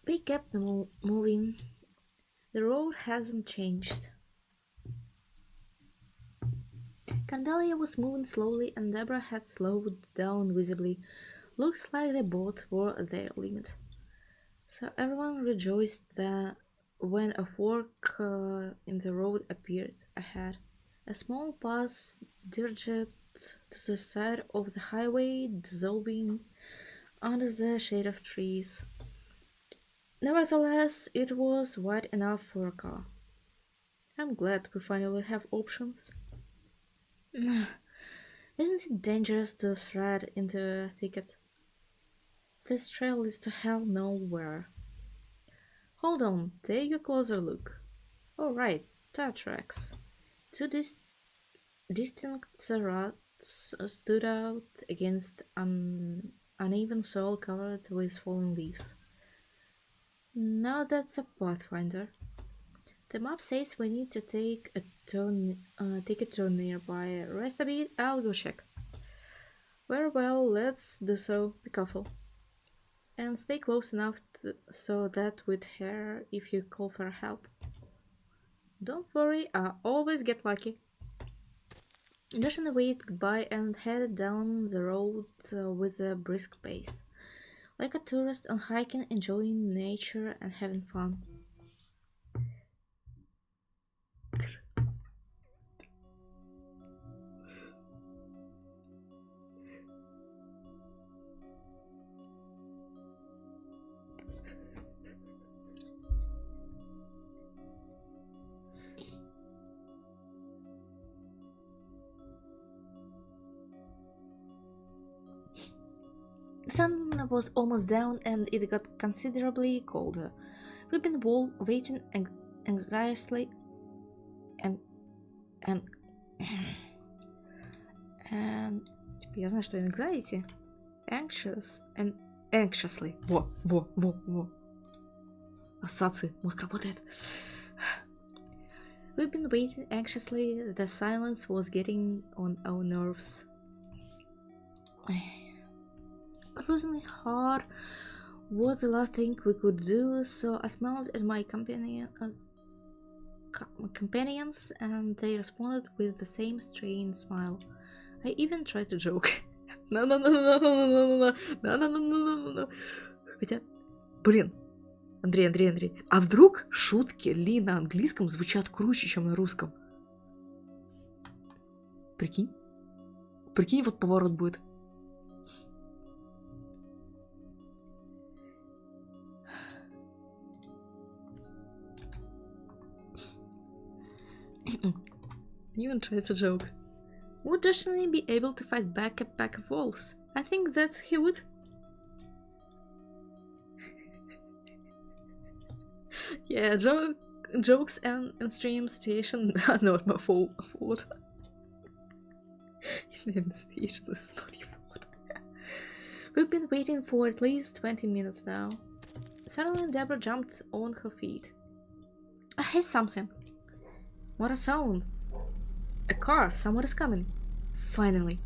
We kept moving. The road hasn't changed. Candelia was moving slowly and Deborah had slowed down visibly. Looks like they both were at their limit. So everyone rejoiced that when a fork in the road appeared ahead. A small path diverged to the side of the highway, dissolving under the shade of trees. Nevertheless, it was wide enough for a car. I'm glad we finally have options. Isn't it dangerous to thread into a thicket? This trail leads to hell nowhere. Hold on, take a closer look. Oh right, tire tracks. Two distinct ruts stood out against uneven soil covered with fallen leaves. Now that's a pathfinder. The map says we need to take a turn nearby. Rest a bit, I'll go check. Very well, let's do so. Be careful. And stay close enough so that we'd hear if you call for help. Don't worry, I always get lucky. Joshua waved goodbye and headed down the road with a brisk pace, like a tourist on hiking, enjoying nature and having fun. The sun was almost down and it got considerably colder. We've been waiting anxiously and and and типа, я знаю, что anxiety, anxious and anxiously. Во. Ассоциации. Мозг работает. We've been waiting anxiously. The silence was getting on our nerves. Losing heart was the last thing we could do, so I smiled at my companions and they responded with the same strange smile. I even tried to joke. No. Хотя, блин, Андрей, а вдруг шутки Ли на английском звучат круче, чем на русском? Прикинь? Прикинь, вот поворот будет. Even tried to joke. Would Destiny be able to fight back a pack of wolves? I think that he would. Yeah, jokes and stream situation are not my fault. Station is not your fault. We've been waiting for at least 20 minutes now. Suddenly Deborah jumped on her feet. I hear something. What a sound! A car! Someone is coming! Finally!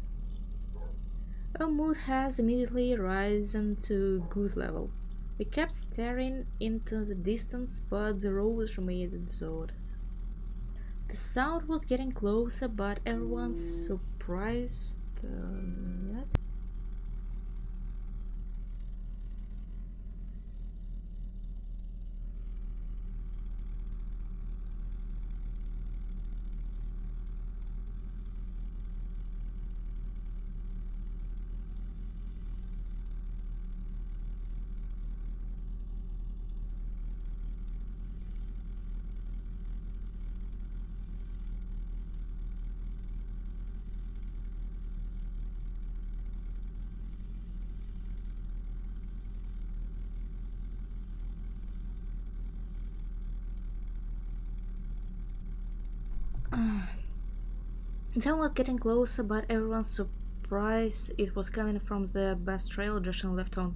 Our mood has immediately risen to good level. We kept staring into the distance, but the road remained deserted. The sound was getting closer, but everyone's surprised yet. Someone was getting closer, but everyone's surprised it was coming from the best trail Justin left on.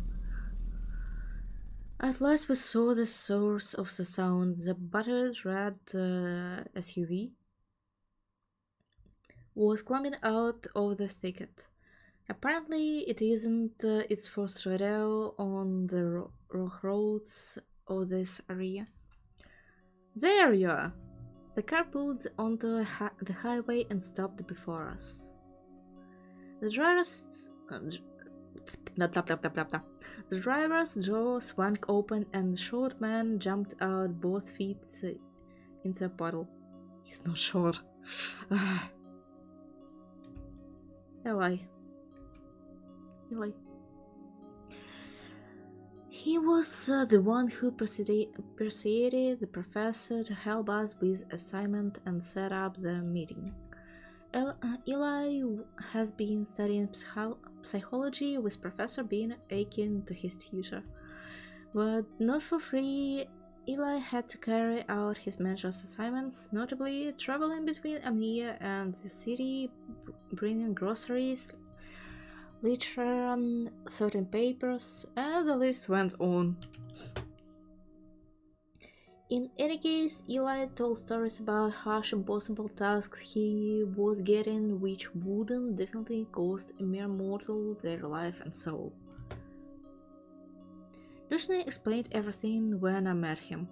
At last we saw the source of the sound. The battered red SUV was climbing out of the thicket. Apparently, it isn't its first rodeo on the roads of this area. There you are! The car pulled onto the highway and stopped before us. The driver's blah, blah, blah, blah, blah, blah. The driver's door swung open and the short man jumped out both feet into a puddle. He's not short. Eli. He was the one who persuaded the professor to help us with assignment and set up the meeting. Eli has been studying psychology with Professor Bean akin to his tutor. But not for free, Eli had to carry out his mentor's assignments, notably traveling between Amnea and the city, bringing groceries, literature, certain papers, and the list went on. In any case, Eli told stories about harsh, impossible tasks he was getting, which wouldn't definitely cost a mere mortal their life and soul. Disney explained everything when I met him,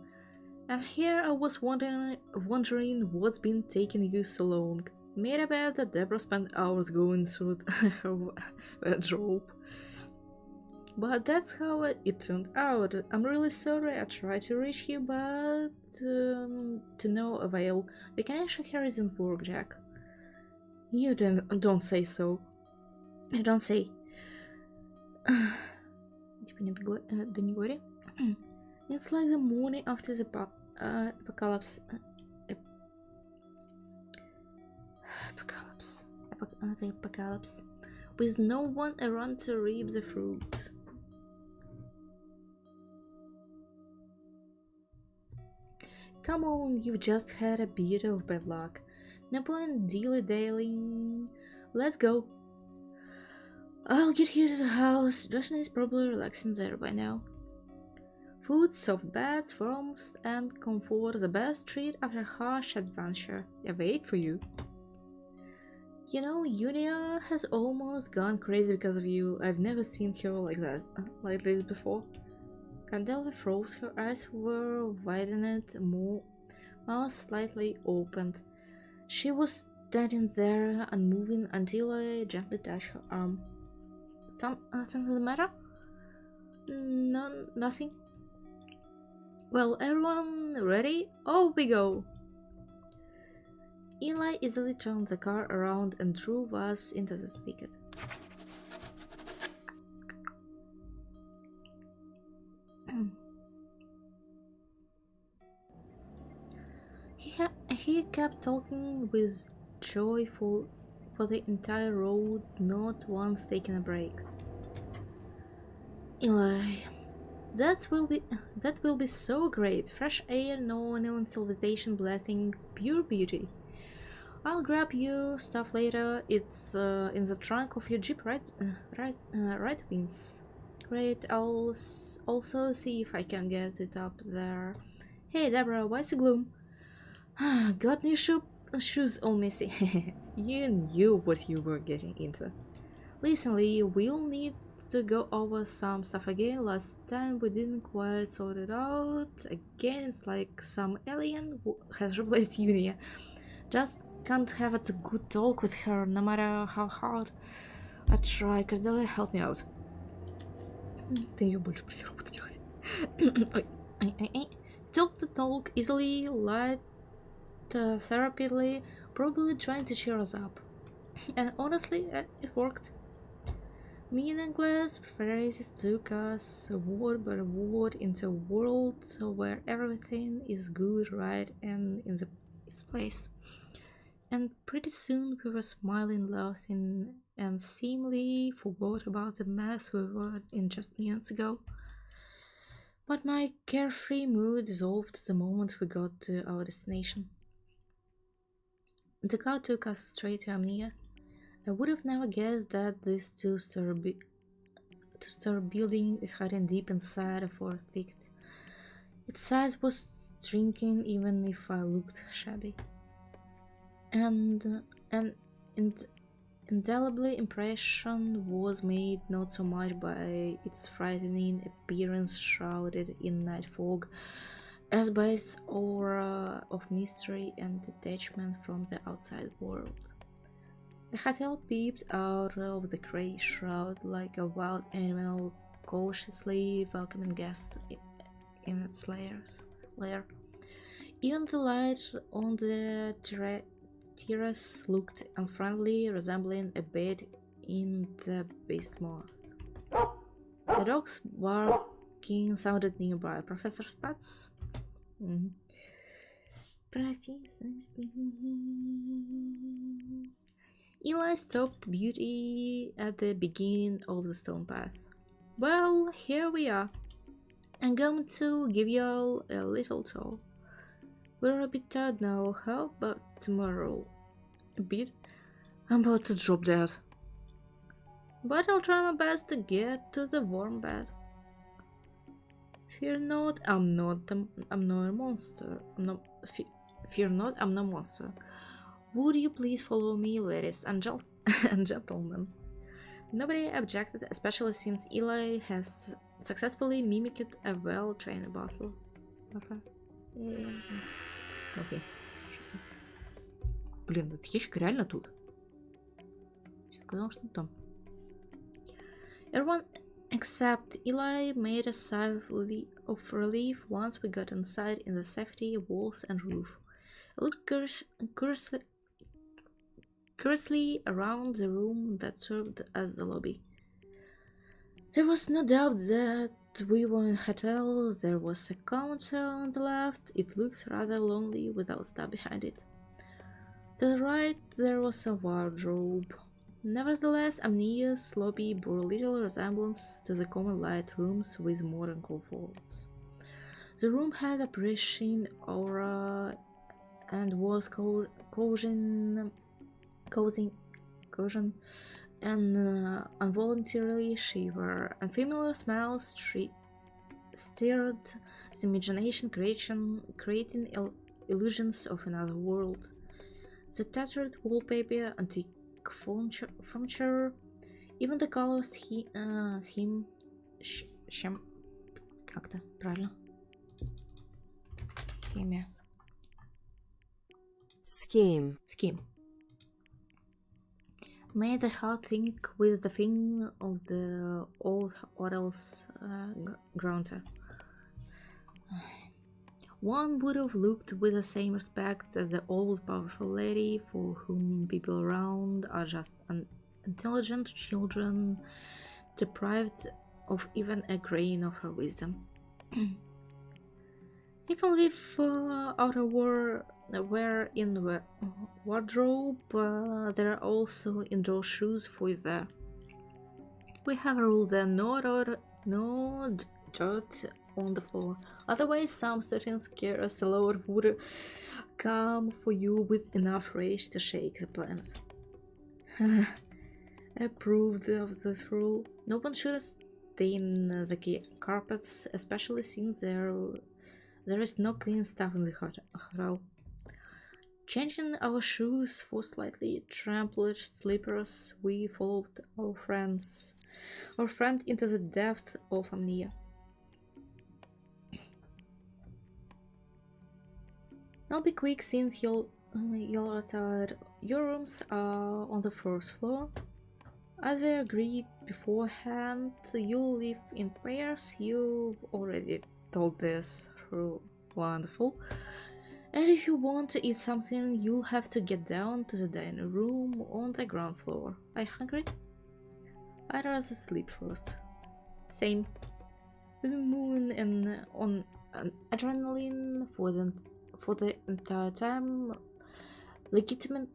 and here I was wondering what's been taking you so long. Made a bet that Deborah spent hours going through her wardrobe. But that's how it turned out. I'm really sorry I tried to reach you, but to no avail. The connection here isn't work, Jack. You don't say so. I don't say. It's like the morning after the apocalypse. The apocalypse. With no one around to reap the fruits. Come on, you've just had a bit of bad luck. No point dilly-dallying. Let's go. I'll get you to the house. Joshna is probably relaxing there by now. Food, soft beds, warmth, and comfort, the best treat after a harsh adventure. I wait for you. You know, Unia has almost gone crazy because of you. I've never seen her like this before. Candela froze, her eyes were widened, mouth slightly opened. She was standing there, unmoving, until I gently touched her arm. Something the matter? No, nothing. Well, everyone ready? Off we go! Eli easily turned the car around and drove us into the thicket. He kept talking with joy for the entire road, not once taking a break. Eli, that will be so great. Fresh air, no known civilization, blessing, pure beauty. I'll grab your stuff later. It's in the trunk of your jeep, right? Right, Vince. Great. I'll also see if I can get it up there. Hey, Deborah, why's the gloom? Got new shoes all messy. You knew what you were getting into. Listen, Lee, we'll need to go over some stuff again. Last time we didn't quite sort it out. Again, it's like some alien has replaced Unia. Just can't have a good talk with her, no matter how hard I try. Cordelia, help me out. Ты ее больше просил работу делать. Talk easily, light, therapeutically, probably trying to cheer us up. And honestly, it worked. Meaningless phrases took us word by word into a world where everything is good, right, and in its place. And pretty soon we were smiling, laughing, and seemingly forgot about the mess we were in just minutes ago. But my carefree mood dissolved the moment we got to our destination. The car took us straight to Amnea. I would have never guessed that this two-story building is hiding deep inside a forest thicket. Its size was shrinking even if I looked shabby. And an indelibly impression was made not so much by its frightening appearance shrouded in night fog as by its aura of mystery and detachment from the outside world. The hotel peeped out of the grey shroud like a wild animal cautiously welcoming guests in its lair. Even the light on the terrace looked unfriendly, resembling a bed in the beast moth. The dogs barking sounded nearby. Professor Spatz? Mhm. Professor Spatz. Eli stopped Beauty at the beginning of the stone path. Well, here we are. I'm going to give you all a little tour. We're a bit tired now, how about tomorrow? A bit? I'm about to drop dead. But I'll try my best to get to the warm bed. Fear not, I'm not a monster. Fear not, I'm no monster. Would you please follow me, ladies and gentlemen? Nobody objected, especially since Eli has successfully mimicked a well-trained butler. Окей. Блин, эта ящик реально тут. Я сказал, что там. Everyone except Eli made a sigh of relief once we got inside in the safety of walls and roof. I looked curiously around the room that served as the lobby. There was no doubt that we were in a hotel. There was a counter on the left. It looked rather lonely without stuff behind it. To the right there was a wardrobe. Nevertheless, Amnea's lobby bore little resemblance to the common light rooms with modern comforts. The room had a pristine aura and was causing an involuntarily shiver. Unfamiliar smells stirred the imagination, creating illusions of another world. The tattered wallpaper, antique furniture, even the color scheme. Как-то правильно? Химия. Scheme. Made the heart think with the thing of the old Orel's grunter. One would have looked with the same respect at the old powerful lady for whom people around are just intelligent children deprived of even a grain of her wisdom. You can live wear in the wardrobe, there are also indoor shoes for you there. We have a rule that no dirt on the floor. Otherwise, some certain scarce lord would come for you with enough rage to shake the planet. I approved of this rule. No one should stain the carpets, especially since there is no clean stuff in the hotel. Changing our shoes for slightly trampled slippers, we followed our friend into the depth of Amnea. I'll be quick since you're tired. Your rooms are on the first floor. As we agreed beforehand, you'll live in pairs. You've already told this through. Wonderful. And if you want to eat something, you'll have to get down to the dining room on the ground floor. Are you hungry? I'd rather sleep first. Same. We've been moving on adrenaline for the entire time. Legitimately.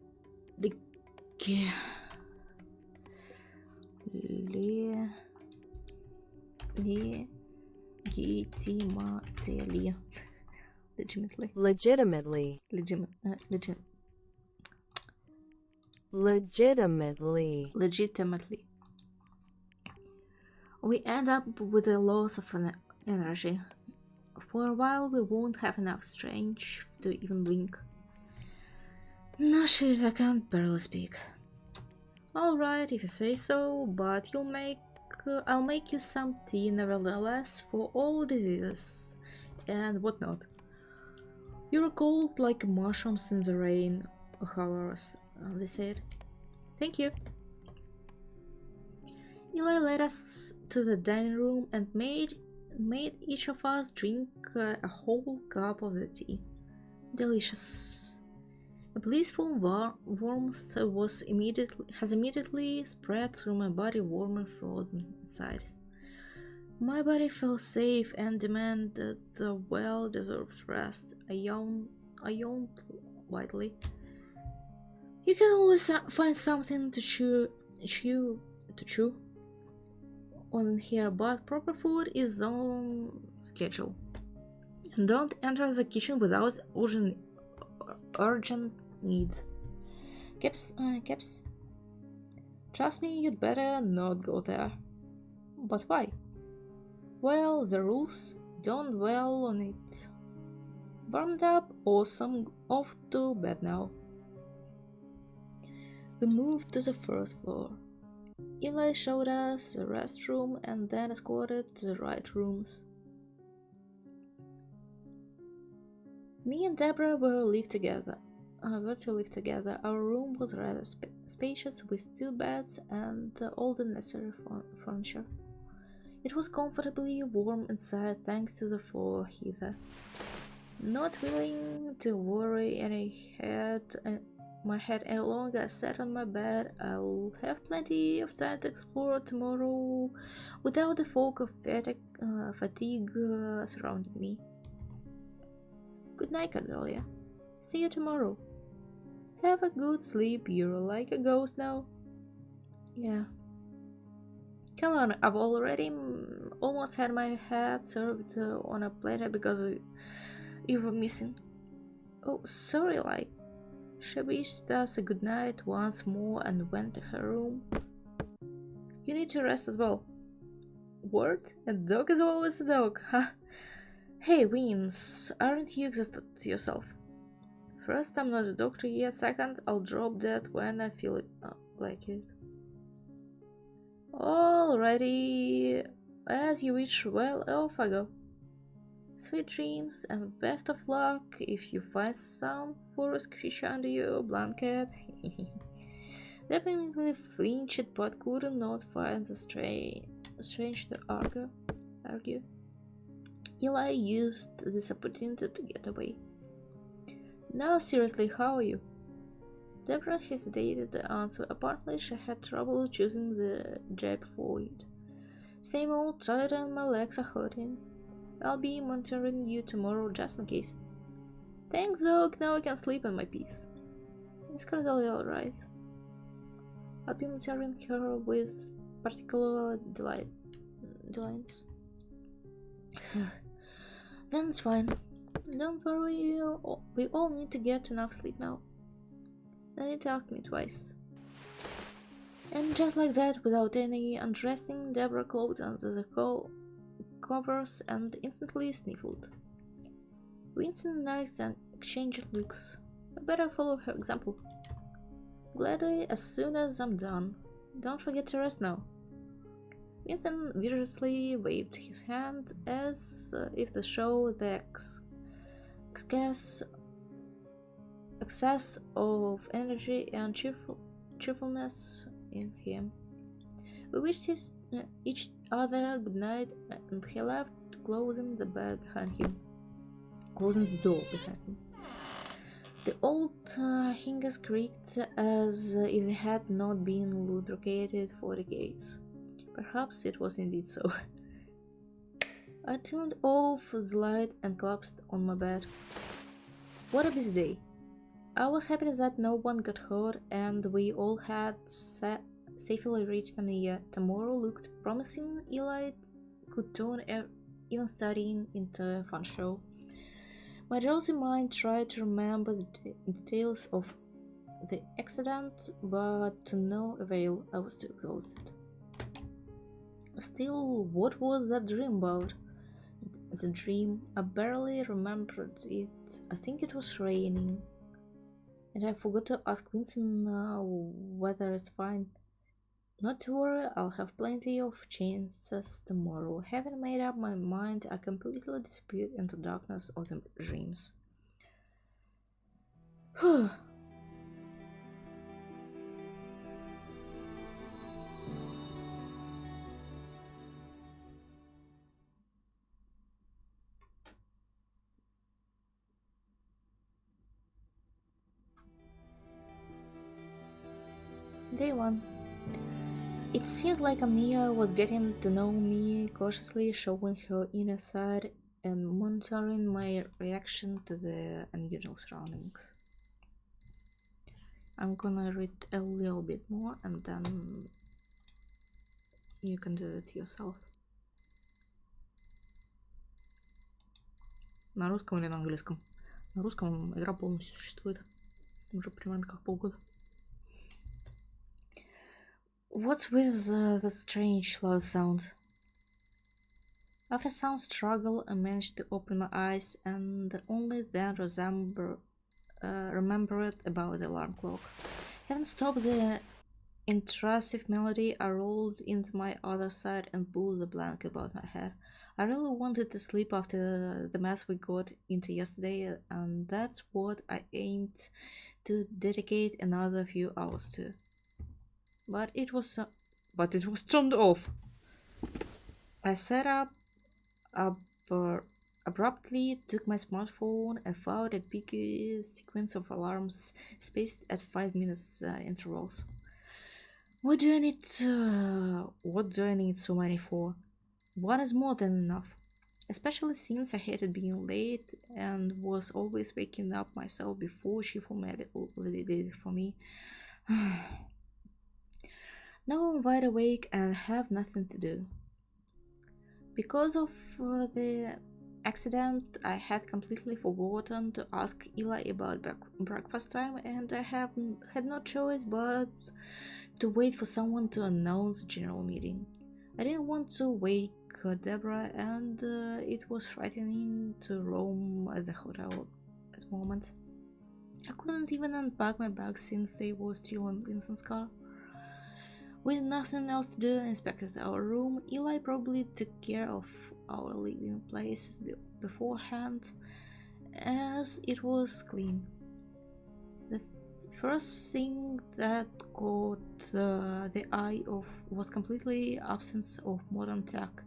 Legitimately. Legitimately. We end up with a loss of energy. For a while, we won't have enough strength to even blink. No shit, I can't barely speak. Alright, if you say so, but I'll make you some tea nevertheless for all diseases and whatnot. You're cold like mushrooms in the rain, however they said. Thank you. Eli led us to the dining room and made each of us drink a whole cup of the tea. Delicious. A blissful warmth has immediately spread through my body, warm and frozen inside. My body felt safe and demanded the well-deserved rest. I yawned widely. You can always find something to chew on here, but proper food is on schedule. And don't enter the kitchen without urgent needs. Caps, trust me, you'd better not go there. But why? Well, the rules. Don't dwell on it. Warmed up, awesome, off to bed now. We moved to the first floor. Eli showed us the restroom and then escorted to the right rooms. Me and Deborah were to live together. Our room was rather spacious with 2 beds and all the necessary furniture. It was comfortably warm inside thanks to the floor heater. Not willing to worry my head any longer, I sat on my bed. I'll have plenty of time to explore tomorrow without the fog of fatigue surrounding me. Good night, Cordelia. See you tomorrow. Have a good sleep. You're like a ghost now. Yeah. Come on, I've already almost had my head served on a platter because you were missing. Oh, sorry, like. She wished us a good night once more and went to her room. You need to rest as well. Word? A dog is always a dog, huh? Hey, Vince, aren't you exhausted yourself? First, I'm not a doctor yet. Second, I'll drop that when I feel like it. Alrighty, as you wish. Well, off I go. Sweet dreams and best of luck if you find some forest creature under your blanket. Definitely flinched but could not find the strange to argue. Eli used this opportunity to get away. Now seriously, how are you? Deborah hesitated to answer. Apparently she had trouble choosing the jab for it. Same old tired and my legs are hurting. I'll be monitoring you tomorrow just in case. Thanks, dog. Now I can sleep in my peace. Is Cordelia alright? I'll be monitoring her with particular delights. Then it's fine. Don't worry, we all need to get enough sleep now. Then it asked me twice. And just like that, without any undressing, Deborah crawled under the covers and instantly sniffled. Vincent and I exchanged looks. I better follow her example. Gladly, as soon as I'm done. Don't forget to rest now. Vincent vigorously waved his hand as if to show the excess of energy and cheerfulness in him. We wished each other good night, and he left, closing the door behind him. The old hinges creaked as if they had not been lubricated for decades. Perhaps it was indeed so. I turned off the light and collapsed on my bed. What a busy day. I was happy that no one got hurt and we all had safely reached Amnea. Tomorrow looked promising. Eli could turn even studying into a fun show. My drowsy mind tried to remember the details of the accident, but to no avail. I was too exhausted. Still, what was that dream about? The dream, I barely remembered it. I think it was raining, and I forgot to ask Vincent whether it's fine. Not to worry, I'll have plenty of chances tomorrow. Having made up my mind, I completely disappeared into darkness of the dreams. Day 1. It seemed like Amnea was getting to know me, cautiously showing her inner side and monitoring my reaction to the unusual surroundings. I'm gonna read a little bit more and then you can do it yourself. На русском или на английском? На русском игра полностью существует. Уже примерно как полгода. What's with the strange loud sound? After some struggle, I managed to open my eyes and only then remembered about the alarm clock. Having stopped the intrusive melody, I rolled into my other side and pulled the blanket about my head. I really wanted to sleep after the mess we got into yesterday, and that's what I aimed to dedicate another few hours to. But it was turned off. I sat up, abruptly took my smartphone and found a big sequence of alarms spaced at 5 minutes intervals. What do I need so many for? One is more than enough. Especially since I hated being late and was always waking up myself before she formally did it for me. Now I'm wide awake and have nothing to do. Because of the accident, I had completely forgotten to ask Eli about breakfast time, and I had no choice but to wait for someone to announce the general meeting. I didn't want to wake Deborah, and it was frightening to roam at the hotel at the moment. I couldn't even unpack my bags since they were still in Vincent's car. With nothing else to do, I inspected our room. Eli probably took care of our living places beforehand, as it was clean. The first thing that caught the eye of was completely absence of modern tech.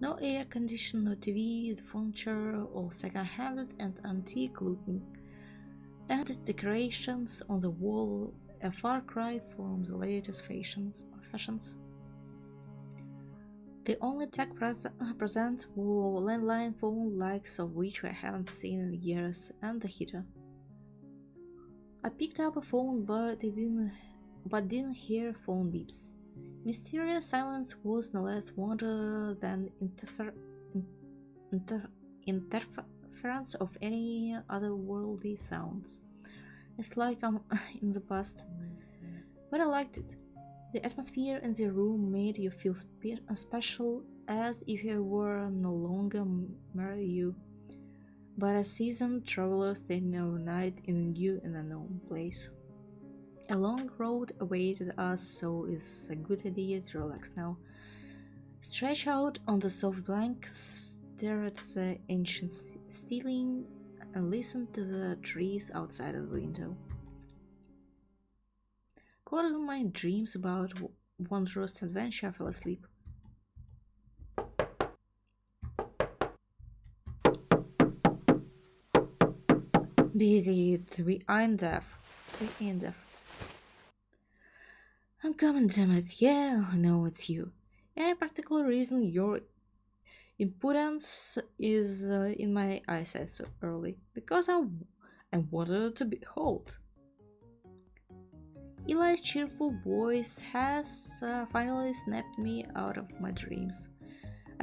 No air condition, no TV, the furniture all second-handed and antique looking, and the decorations on the wall a far cry from the latest fashions. The only tech present were landline phone, likes of which I haven't seen in years, and the heater. I picked up a phone, but didn't hear phone beeps. Mysterious silence was no less wonder than interference of any otherworldly sounds. It's like I'm in the past, but I liked it. The atmosphere in the room made you feel special, as if you were no longer mere you, but a seasoned traveler staying overnight in a new and unknown place. A long road awaited us, so it's a good idea to relax now. Stretch out on the soft blankets, stare at the ancient ceiling, and listen to the trees outside of the window. Caught in my dreams about wondrous adventure, I fell asleep. Beat it, we ain't deaf. We ain't deaf. I'm coming, damn it. Yeah, I know it's you. Any particular reason your impudence is in my eyesight so early? Because I wanted to behold. Eli's cheerful voice has finally snapped me out of my dreams.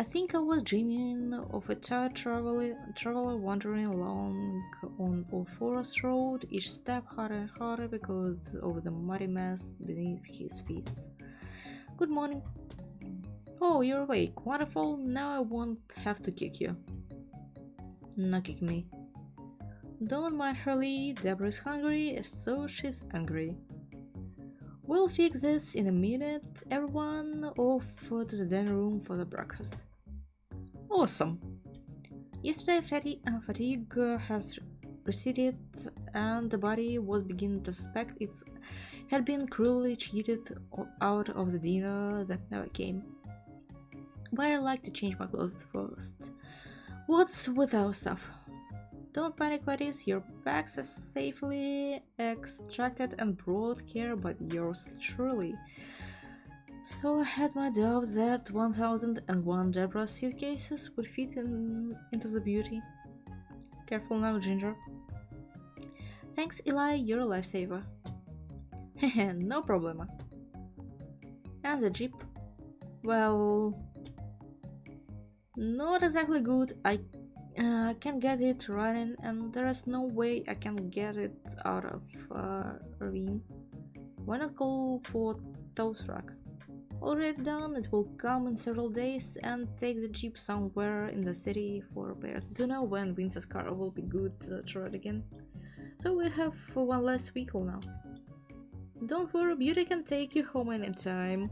I think I was dreaming of a tired traveler wandering along on a forest road, each step harder and harder because of the muddy mess beneath his feet. Good morning. Oh, you're awake. Wonderful. Now I won't have to kick you. No kick me. Don't mind Hurley. Deborah's hungry, so she's angry. We'll fix this in a minute. Everyone off to the dining room for the breakfast. Awesome. Yesterday, fatigue has receded, and the body was beginning to suspect it had been cruelly cheated out of the dinner that never came. But I like to change my clothes first. What's with our stuff? Don't panic, ladies. Your bags are safely extracted and brought here by yours truly. So I had my doubt that 1001 Deborah suitcases would fit into the beauty. Careful now, Ginger. Thanks, Eli, you're a lifesaver. Heh, no problema. And the jeep? Well, not exactly good. I can't get it running, and there is no way I can get it out of ravine. Why not go for tow truck? Already done, it will come in several days and take the jeep somewhere in the city for repairs. Do you know when Vince's car will be good to ride again? So we have one less vehicle now. Don't worry, Beauty can take you home anytime.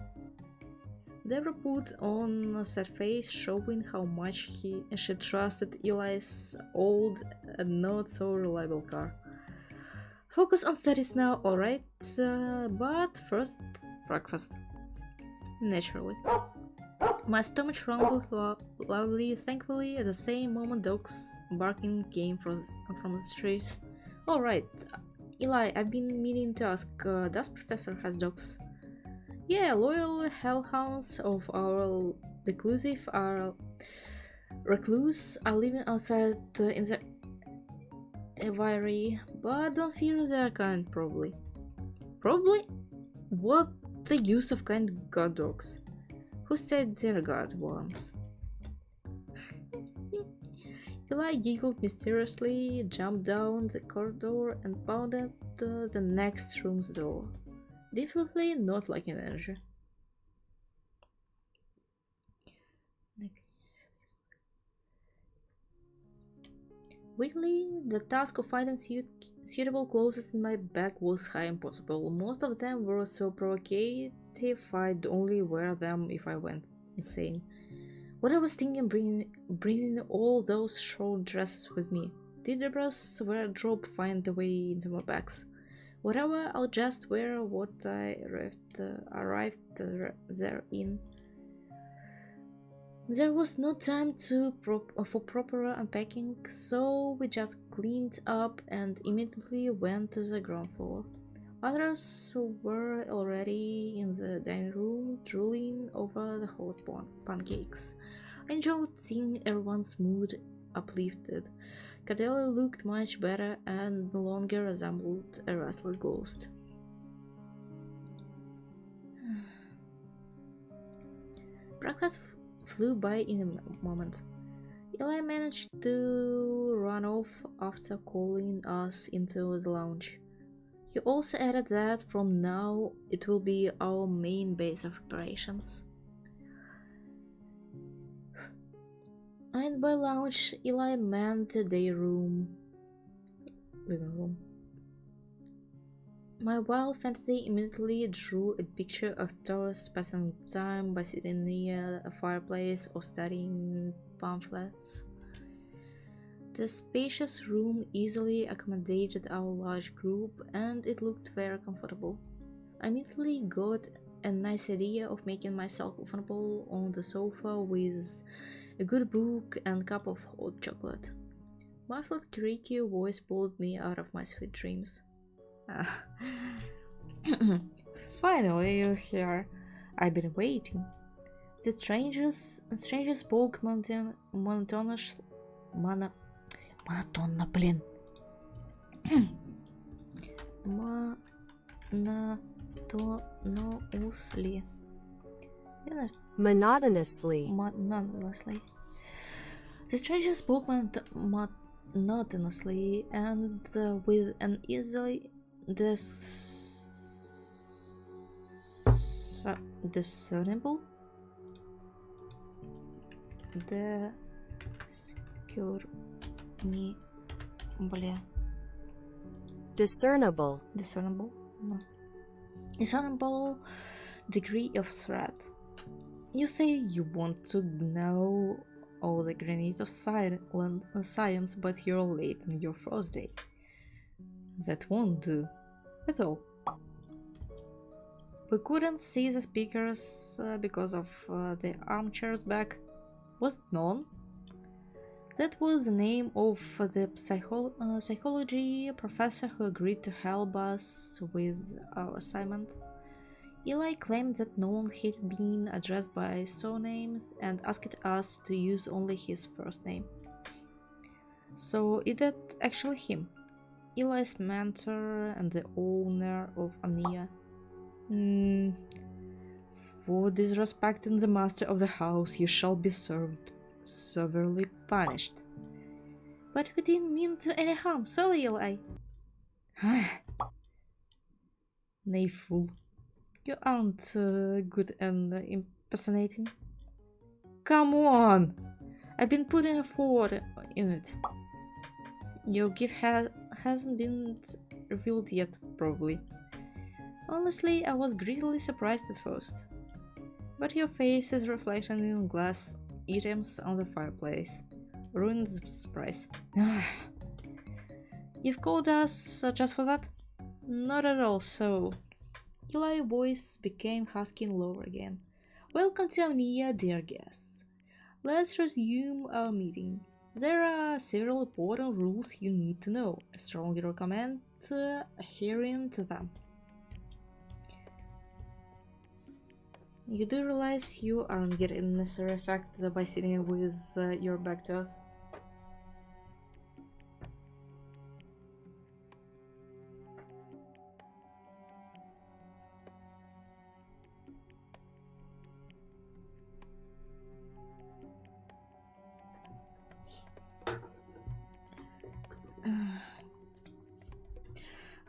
Deborah put on a sad face, showing how much she trusted Eli's old and not so reliable car. Focus on studies now, alright? But first, breakfast. Naturally. My stomach rumbled loudly. Thankfully, at the same moment, dogs barking came from the street. Alright, Eli, I've been meaning to ask, does Professor has dogs? Yeah, loyal hellhounds of our recluse are living outside in the aviary, but don't fear, they're kind, probably. Probably? What the use of kind god dogs? Who said they're god ones? Eli giggled mysteriously, jumped down the corridor, and pounded the next room's door. Definitely not like an energy. Weirdly, the task of finding suitable clothes in my bag was high impossible. Most of them were so provocative I'd only wear them if I went insane. What I was thinking bringing all those short dresses with me. Did Deborah's wardrobe find the way into my bags? Whatever, I'll just wear what I arrived there in. There was no time for proper unpacking, so we just cleaned up and immediately went to the ground floor. Others were already in the dining room, drooling over the hot pancakes. I enjoyed seeing everyone's mood uplifted. Cordelia looked much better and no longer resembled a restless ghost. Breakfast flew by in a moment. Eli managed to run off after calling us into the lounge. He also added that from now it will be our main base of operations. And by lounge, Eli meant the living room. My wild fantasy immediately drew a picture of tourists passing time by sitting near a fireplace or studying pamphlets. The spacious room easily accommodated our large group, and it looked very comfortable. I immediately got a nice idea of making myself comfortable on the sofa with a good book and cup of hot chocolate. Muffled creaky voice pulled me out of my sweet dreams. Finally, you're here. I've been waiting. The stranger spoke монотонно, блин. Monotonously. Monotonously. Monotonously. The stranger spoke monotonously and with an easily discernible Discernible. Discernible degree of threat. You say you want to know all the granite of science, but you're late on your first day. That won't do at all. We couldn't see the speakers because of the armchair's back. Was it known? That was the name of the psychology professor who agreed to help us with our assignment. Eli claimed that Nolan had been addressed by surnames and asked us to use only his first name. So is that actually him? Eli's mentor and the owner of Amnea? For disrespecting the master of the house, you shall be severely punished. But we didn't mean to any harm, sorry, Eli. Nay, fool. You aren't good at impersonating. Come on! I've been putting effort in it. Your gift hasn't been revealed yet, probably. Honestly, I was greatly surprised at first. But your face is reflected in glass items on the fireplace. Ruined the surprise. You've called us just for that? Not at all, so... Eli's voice became husky and lower again. Welcome to Amnea, dear guests. Let's resume our meeting. There are several important rules you need to know. I strongly recommend adhering to them. You do realize you aren't getting necessary effect by sitting with your back to us?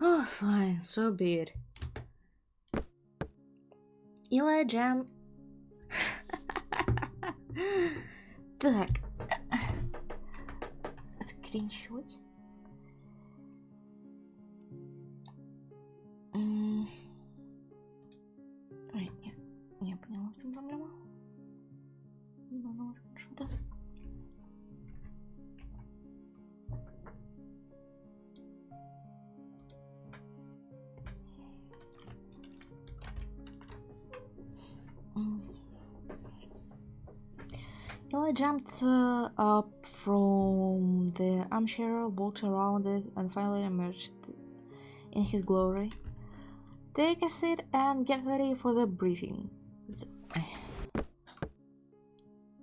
Oh, fine, so be it. Eli Jam. Так. Скриншот. Ой, я поняла, в чем проблема. Нового скриншота. Eli jumped up from the armchair, walked around it, and finally emerged in his glory. Take a seat and get ready for the briefing.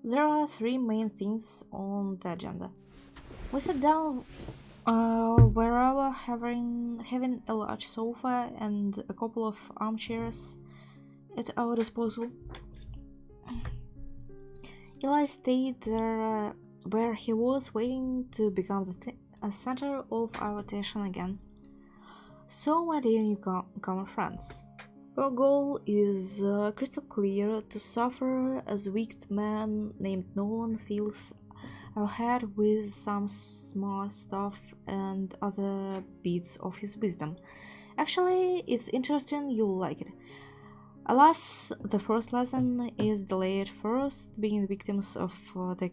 There are three main things on the agenda. We sat down wherever having a large sofa and a couple of armchairs at our disposal. Eli stayed there where he was, waiting to become the center of our attention again. So, my dear newcomer friends, our goal is crystal clear: to suffer as a wicked man named Nolan fills our head with some smart stuff and other bits of his wisdom. Actually, it's interesting, you'll like it. Alas, the first lesson is delayed first, being victims of the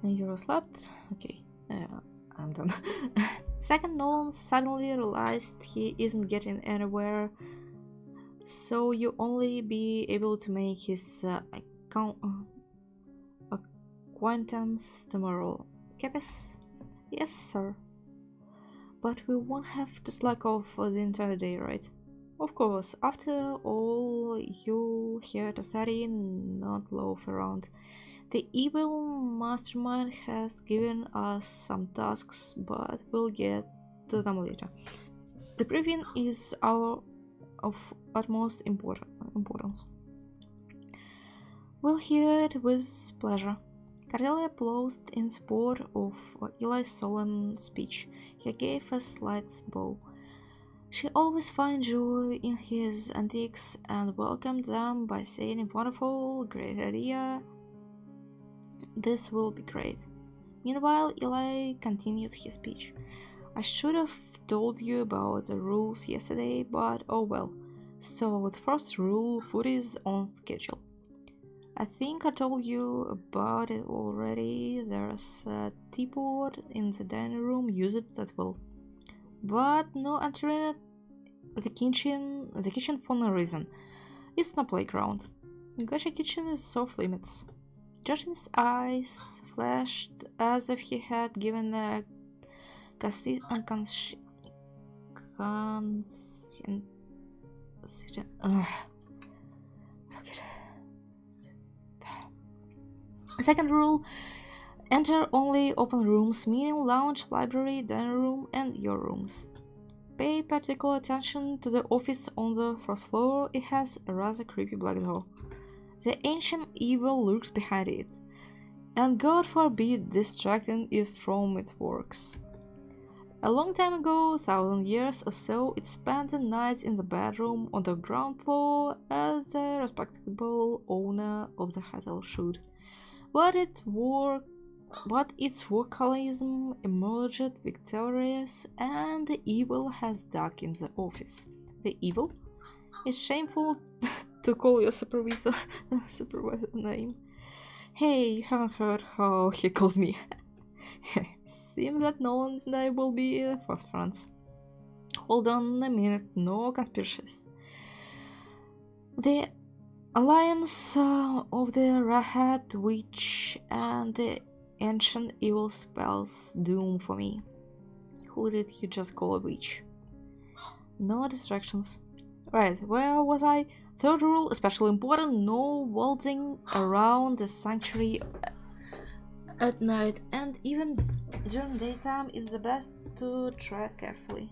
Euro slapped. Okay, I'm done. Second, Nolan suddenly realized he isn't getting anywhere, so you only be able to make his acquaintance tomorrow. Capis? Yes, sir. But we won't have to slack off for the entire day, right? Of course, after all, you're here to study, not loaf around. The evil mastermind has given us some tasks, but we'll get to them later. The briefing is of utmost importance. We'll hear it with pleasure. Cordelia paused in support of Eli's solemn speech. He gave a slight bow. She always finds joy in his antics and welcomed them by saying, "Wonderful, great idea. This will be great." Meanwhile, Eli continued his speech. "I should have told you about the rules yesterday, but oh well. So, the first rule, food is on schedule. I think I told you about it already. There's a teapot in the dining room. Use it at will. But no entering the kitchen for no reason. It's no playground. Gotcha kitchen is off limits." Josh's eyes flashed as if he had given a Second rule, enter only open rooms, meaning lounge, library, dining room, and your rooms. Pay particular attention to the office on the first floor. It has a rather creepy black door. The ancient evil lurks behind it, and God forbid distracting it from its works. A long time ago, 1,000 years or so, it spent the nights in the bedroom on the ground floor as a respectable owner of the hotel should. But its workaholism emerged victorious, and the evil has dug in the office. The evil? It's shameful to call your supervisor name. Hey, you haven't heard how he calls me. Seems that Nolan and I will be fast friends. Hold on a minute, no conspiracies. The alliance of the Rahat Witch and the ancient evil spells doom for me. Who did you just call a witch? No distractions. Right, where was I? Third rule, especially important, no waltzing around the sanctuary at night, and even during daytime it's the best to tread carefully.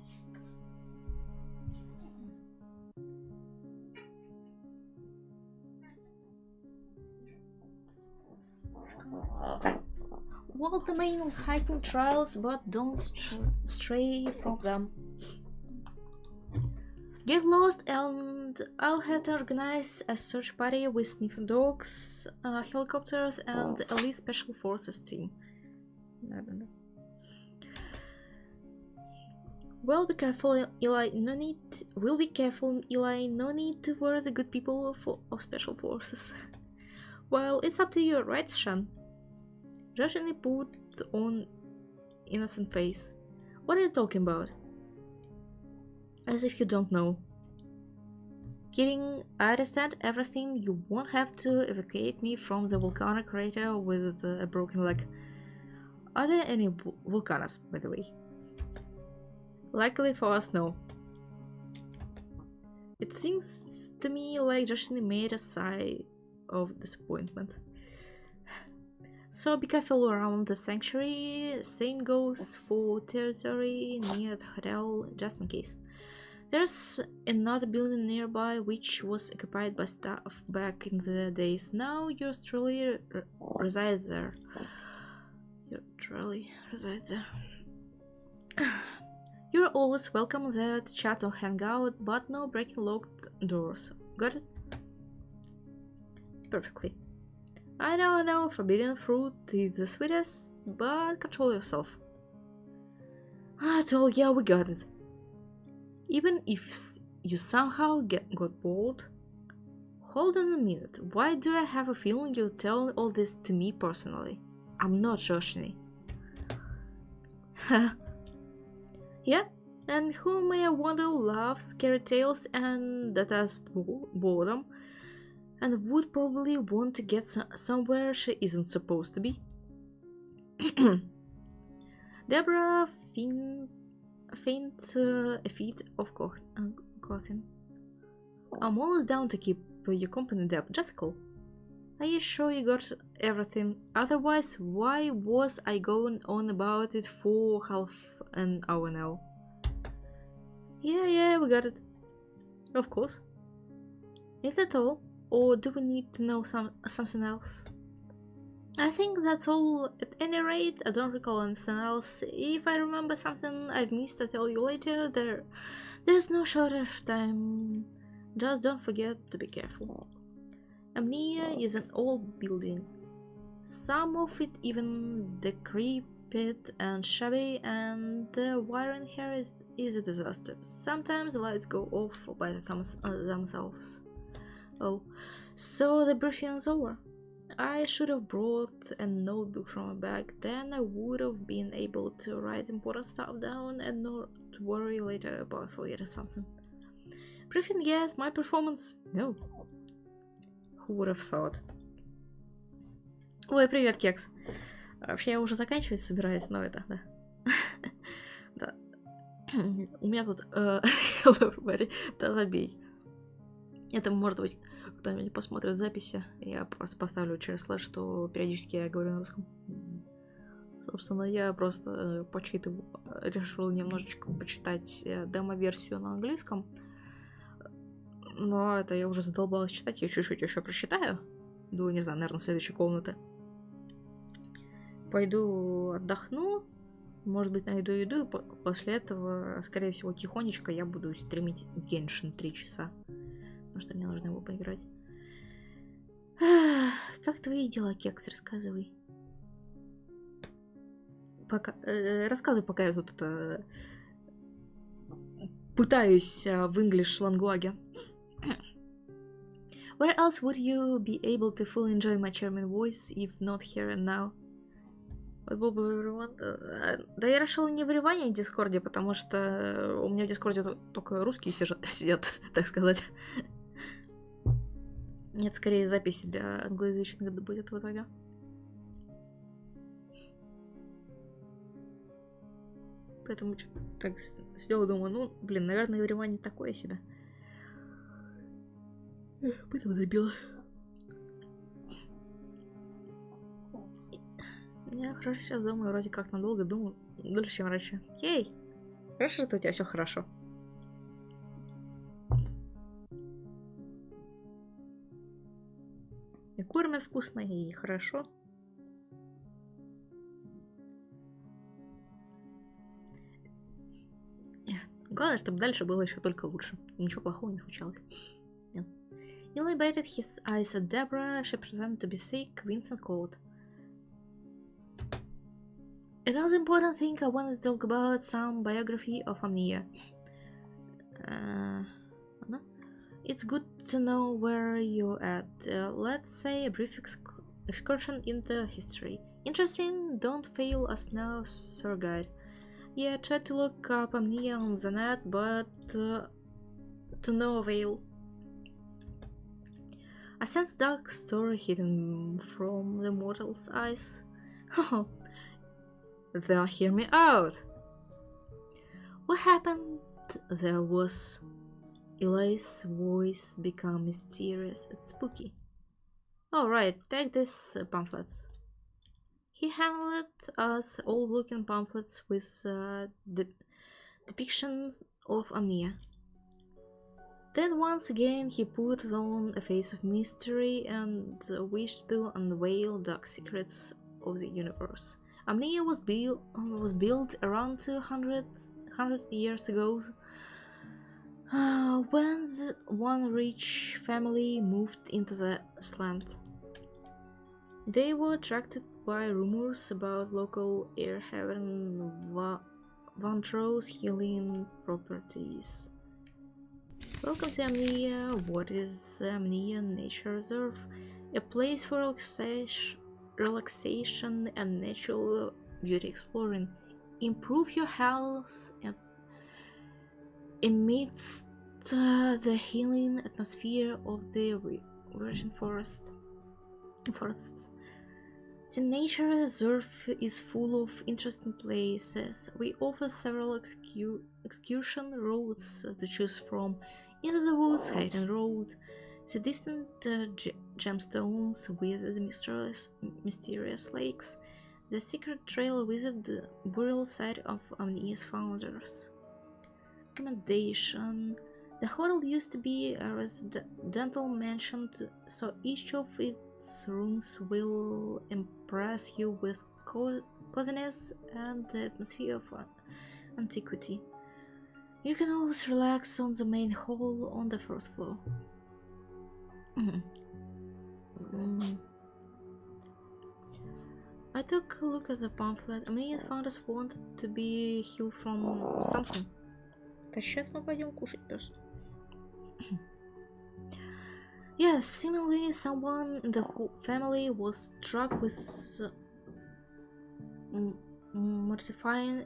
Walk the main hiking trails, but don't stray from them. Get lost, and I'll have to organize a search party with sniffing dogs, helicopters, and elite special forces team. I don't know. Well, be careful, Eli. No need. We'll be careful, Eli. No need to worry the good people of special forces. Well, it's up to you, right, Shan? Joshini put on innocent face. What are you talking about? As if you don't know. Kidding, I understand everything. You won't have to evacuate me from the volcanic crater with a broken leg. Are there any volcanoes, by the way? Luckily for us, no. It seems to me like Joshini made a sigh of disappointment. So be careful around the sanctuary. Same goes for territory near the hotel, just in case. There's another building nearby which was occupied by staff back in the days. Now yours truly resides there. You're always welcome there to chat or hang out, but no breaking locked doors. Got it? Perfectly. I know, forbidden fruit is the sweetest, but control yourself. Yeah, we got it. Even if you somehow got bored. Hold on a minute, why do I have a feeling you're telling all this to me personally? I'm not Joshini. Yeah, and who may I wonder loves scary tales and detests boredom, and would probably want to get somewhere she isn't supposed to be? Deborah faint a feat of cotton. I'm always down to keep you company, Deb. Just call. Are you sure you got everything? Otherwise, why was I going on about it for half an hour now? Yeah, we got it. Of course. Is that all? Or do we need to know something else? I think that's all. At any rate, I don't recall anything else. If I remember something I've missed, I'll tell you later. There's no shortage of time. Just don't forget to be careful. Amnea is an old building. Some of it even decrepit and shabby, and the wiring here is a disaster. Sometimes the lights go off by themselves. Oh, so the briefing's over. I should have brought a notebook from my bag, then I would have been able to write important stuff down and not worry later about forgetting something. Briefing, yes. My performance, no. Who would have thought? Ой, привет, Кекс. Вообще я уже заканчивать собираюсь, но это, да. Да. У меня тут... Да забей. Это, может быть, кто-нибудь посмотрит записи. Я просто поставлю через слэш, что периодически я говорю на русском. Собственно, я просто почитываю. Решил немножечко почитать демо-версию на английском. Но это я уже задолбалась читать. Я чуть-чуть еще прочитаю. До, не знаю, наверное, следующей комнаты. Пойду отдохну. Может быть, найду еду. И после этого, скорее всего, тихонечко я буду стримить Геншин 3 часа. Потому что мне нужно его поиграть. Как твои дела, Кекс? Рассказывай. Рассказывай, пока я тут пытаюсь в English language. Where else would you be able to fully enjoy my charming voice if not here and now? Да я решила не в Ереване, в Дискорде, потому что у меня в Дискорде только русские сидят, так сказать. Нет, скорее запись для англоязычных будет в итоге. Поэтому так сделала, думаю, ну, блин, наверное, в Ереване такое себе. Поэтому забила. Я хорошо сейчас думаю, вроде как надолго думаю, дольше, чем раньше. Ей! Хорошо, что у тебя все хорошо. И кормят вкусно, и хорошо. Главное, чтобы дальше было еще только лучше. И ничего плохого не случалось. Нет. He elevated his eyes at Deborah. She pretended to be sick. Vincent called. Another important thing I wanted to talk about, some biography of Amnea. It's good to know where you're at. Let's say a brief excursion into history. Interesting, don't fail us now, Sir Guide. Yeah, try to look up Amnea on the net, but to no avail. I sense dark story hidden from the mortal's eyes. Then hear me out. What happened? There was Eli's voice become mysterious and spooky. Alright, take these pamphlets. He handed us old-looking pamphlets with depictions of Amnea. Then once again he put on a face of mystery and wished to unveil dark secrets of the universe. Amnea was built around 200 years ago, when one rich family moved into the land. They were attracted by rumors about local air having wondrous healing properties. Welcome to Amnea. What is Amnea Nature Reserve? A place for relaxation and natural beauty exploring. Improve your health and amidst the healing atmosphere of the virgin forests. The nature reserve is full of interesting places. We offer several excursion routes to choose from. Into the woods, Hayden Road, the distant gemstones with the mysterious lakes, the secret trail visit the burial site of Amnea's founders. Recommendation: The hotel used to be a residential mansion, so each of its rooms will impress you with coziness and the atmosphere of antiquity. You can always relax on the main hall on the first floor. I took a look at the pamphlet. Amnea found us wanted to be healed from something. Да сейчас мы пойдем кушать, пёс. Yes, seemingly someone in the family was struck with mortifying,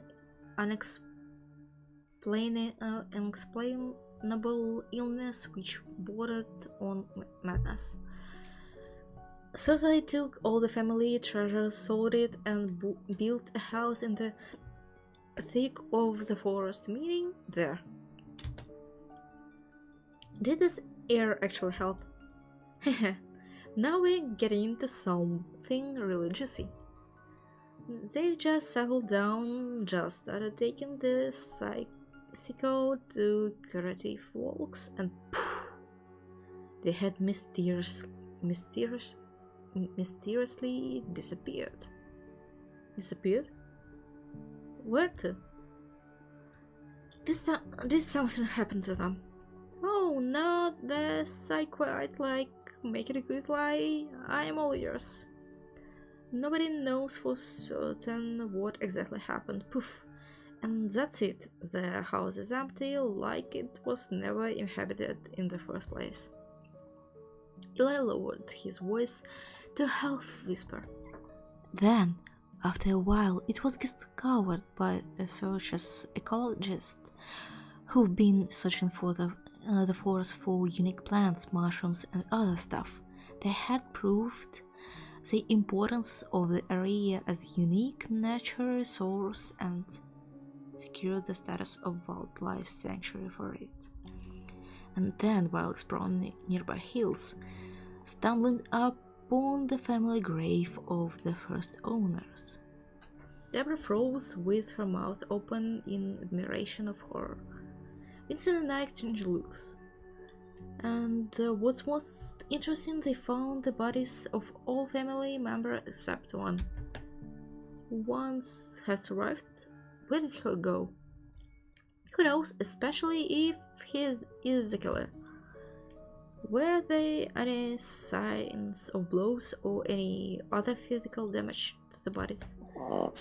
unexplainable illness which bordered on madness. So they took all the family treasures, sold it, and built a house in the thick of the forest, meaning there. Did this air actually help? Now we're getting into something really juicy. They just settled down, just started taking the psycho to curative walks, and poof, they had mysteriously disappeared. Disappeared? Where to? Did something happen to them? Oh, not the psychoid like make it a good lie. I am all yours. Nobody knows for certain what exactly happened. Poof. And that's it. The house is empty, like it was never inhabited in the first place. Eli lowered his voice to a half whisper. Then, after a while, it was discovered by researchers, ecologists, who've been searching for the forest for unique plants, mushrooms, and other stuff. They had proved the importance of the area as a unique natural resource and secured the status of wildlife sanctuary for it. And then, while exploring nearby hills, stumbling upon the family grave of the first owners. Deborah froze with her mouth open in admiration of horror. Vincent and I exchanged looks. And what's most interesting, they found the bodies of all family members except one. One has survived. Where did he go? Who knows, especially if he is the killer. Were there any signs of blows or any other physical damage to the bodies? Were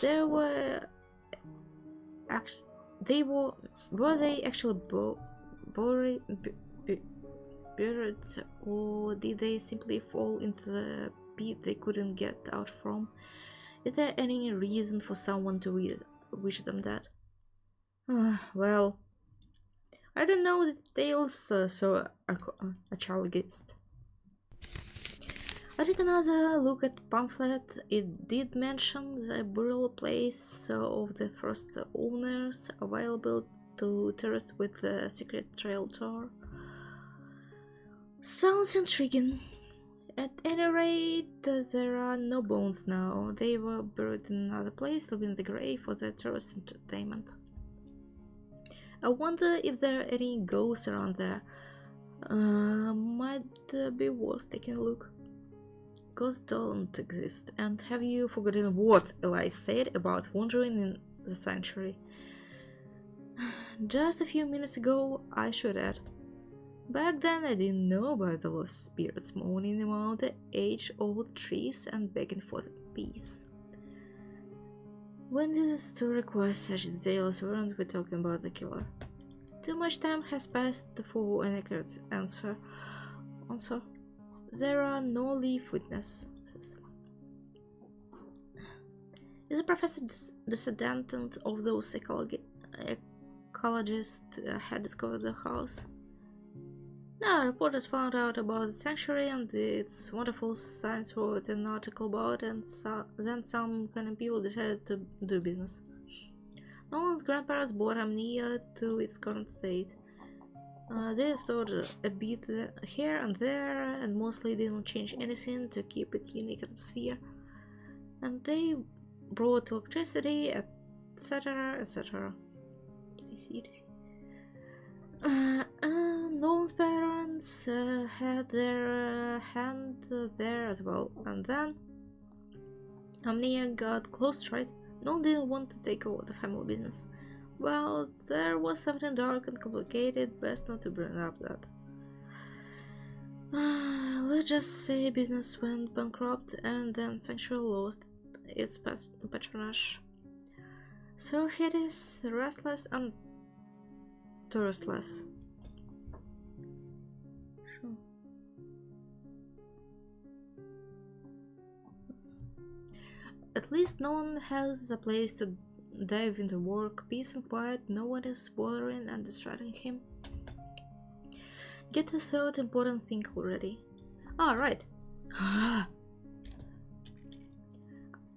they actually buried, or did they simply fall into the pit they couldn't get out from? Is there any reason for someone to wish them dead? Well, I don't know the details, so a child guessed. I took another look at pamphlet. It did mention the burial place of the first owners, available to tourists with the secret trail tour. Sounds intriguing. At any rate, there are no bones now. They were buried in another place, leaving the grave for the tourist entertainment. I wonder if there are any ghosts around there. Might be worth taking a look. Ghosts don't exist. And have you forgotten what Eli said about wandering in the sanctuary? Just a few minutes ago, I should add. Back then, I didn't know about the lost spirits moaning around the age-old trees and begging for peace. When this story requires such details, weren't we talking about the killer? Too much time has passed for an accurate answer. Also, there are no live witnesses. Is the professor descendant of those ecologists had discovered the house? No, reporters found out about the sanctuary and its wonderful science wrote an article about it, and then some kind of people decided to do business. Nolan's grandparents brought Amnea to its current state. They restored a bit here and there, and mostly didn't change anything to keep its unique atmosphere. And they brought electricity, etc., etc. Nolan's parents had their hand there as well, and then Amnea got close, right? Nolan didn't want to take over the family business. Well, there was something dark and complicated, best not to bring up that. Let's just say business went bankrupt and then Sanctuary lost its patronage. So he is restless and touristless. Sure. At least no one has a place to dive into work, peace and quiet, no one is bothering and distracting him. Get to thought important thing already. Right.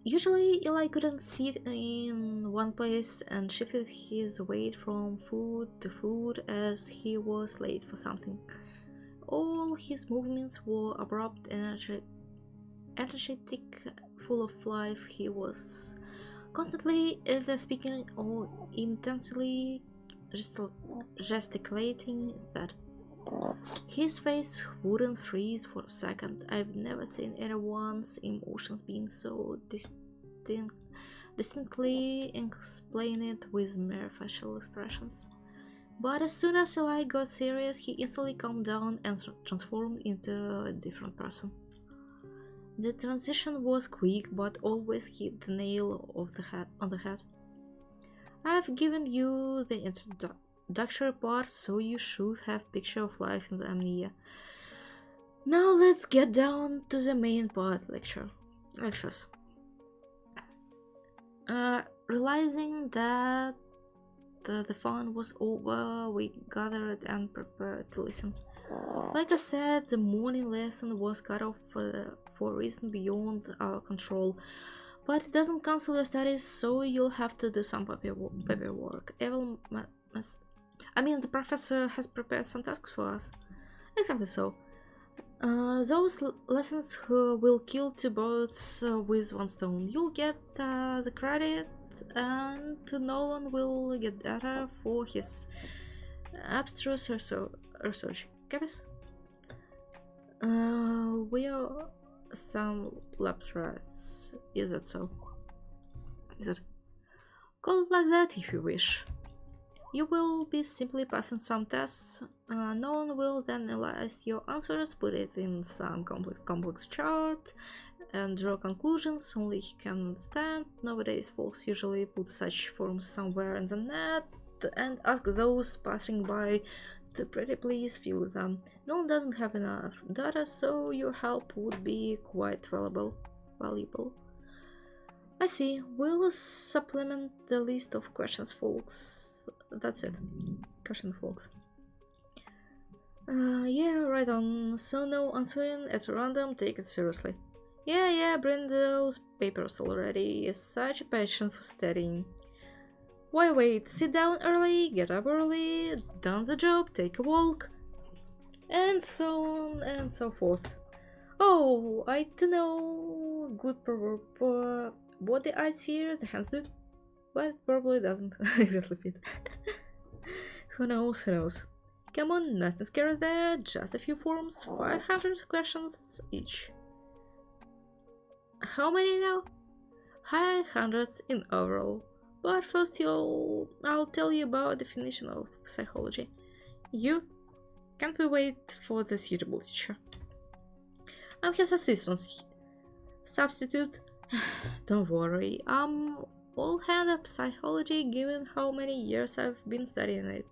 Usually Eli couldn't sit in one place and shifted his weight from food to food as he was late for something. All his movements were abrupt, energetic, full of life. He was constantly either speaking or intensely gesticulating that his face wouldn't freeze for a second. I've never seen anyone's emotions being so distinctly explained with mere facial expressions. But as soon as Eli got serious, he instantly calmed down and transformed into a different person. The transition was quick, but always hit the nail on the head. I've given you the introductory part, so you should have picture of life in the Amnea. Now let's get down to the main part lectures. Realizing that the fun was over, we gathered and prepared to listen. Like I said, the morning lesson was cut off for a reason beyond our control. But it doesn't cancel your studies, so you'll have to do some paperwork. The professor has prepared some tasks for us. Exactly so. Those lessons will kill two birds with one stone. You'll get the credit, and Nolan will get data for his abstruse research. Capiz? We are some lab rats. Is that so? Is it? Call it like that if you wish. You will be simply passing some tests. No one will then analyze your answers, put it in some complex chart, and draw conclusions only he can understand. Nowadays, folks usually put such forms somewhere in the net and ask those passing by to pretty please fill them. No one doesn't have enough data, so your help would be quite valuable. I see. We'll supplement the list of questions, folks. That's it. Question, folks. Yeah, right on. So no answering at random, take it seriously. Yeah, bring those papers already. Such a passion for studying. Why wait? Sit down early, get up early, done the job, take a walk, and so on and so forth. Oh, I don't know. Good proverb. What the eyes fear, the hands do. But it probably doesn't exactly fit. Who knows? Come on, nothing scary there, just a few forms, 500 questions each. How many now? High hundreds in overall. But first I'll tell you about the definition of psychology. You can't we wait for the suitable teacher? I'm his assistant. Substitute. Don't worry, I'm all hand at psychology given how many years I've been studying it.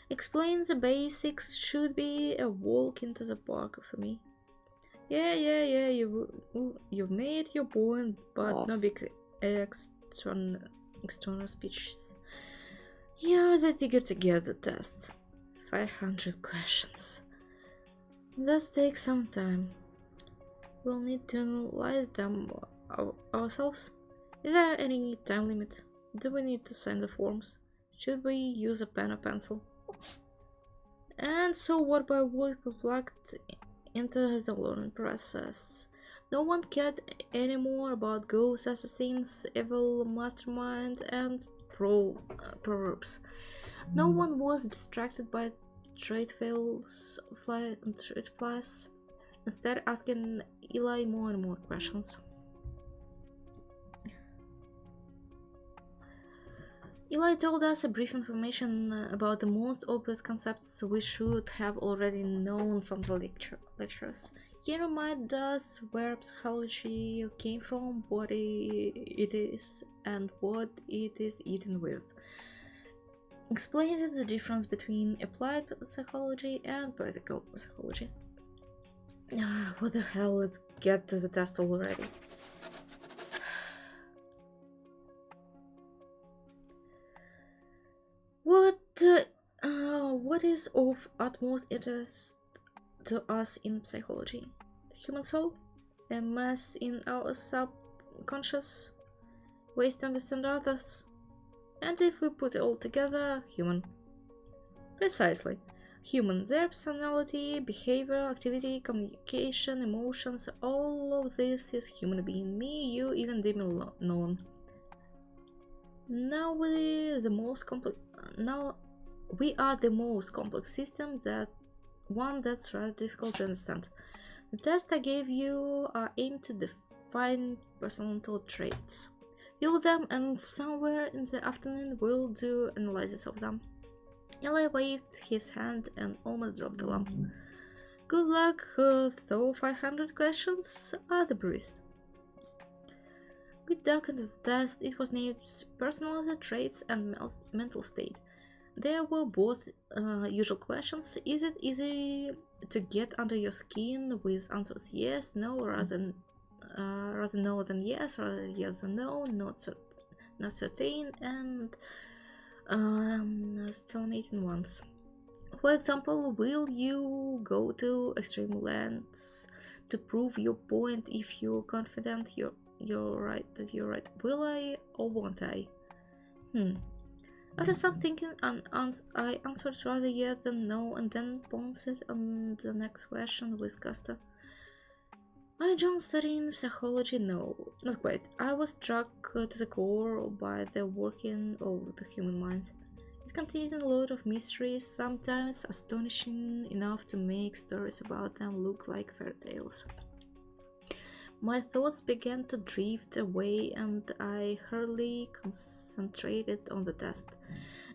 Explain the basics should be a walk into the park for me. Yeah, you've made your point, but no big external speeches. You're that eager to get the test. 500 questions. That takes some time. We'll need to analyze them ourselves. Is there any time limit? Do we need to sign the forms? Should we use a pen or pencil? And so word by word we plugged into the learning process. No one cared anymore about ghosts, assassins, evil mastermind, and proverbs. No one was distracted by trade flies, instead asking Eli more and more questions. Eli told us a brief information about the most obvious concepts we should have already known from the lectures. He reminded us where psychology came from, what it is, and what it is eaten with. Explained the difference between applied psychology and practical psychology. What the hell, let's get to the test already. What is of utmost interest to us in psychology? Human soul? A mass in our subconscious? Ways to understand others? And if we put it all together, human. Precisely. Human, their personality, behavior, activity, communication, emotions, all of this is human being. Me, you, even Demi Nolan. Now we are the most complex system, that's rather difficult to understand. The tests I gave you are aimed to define personality traits. Fill them, and somewhere in the afternoon we'll do analysis of them. Eli waved his hand and almost dropped the lamp. Good luck, though 500 questions are the breath. We dug into the test. It was named Personality Traits and Mental State. There were both usual questions. Is it easy to get under your skin, with answers yes, no, rather no than yes, rather yes than no, not certain, and stalemating ones. For example, will you go to extreme lengths to prove your point if you're confident you're right, that you're right? Will I or won't I? After some thinking, I answered rather yes than no, and then pounced on the next question with gusto. I don't study in psychology, no, not quite. I was struck to the core by the working of the human mind. It contained a lot of mysteries, sometimes astonishing enough to make stories about them look like fairy tales. My thoughts began to drift away, and I hurriedly concentrated on the test.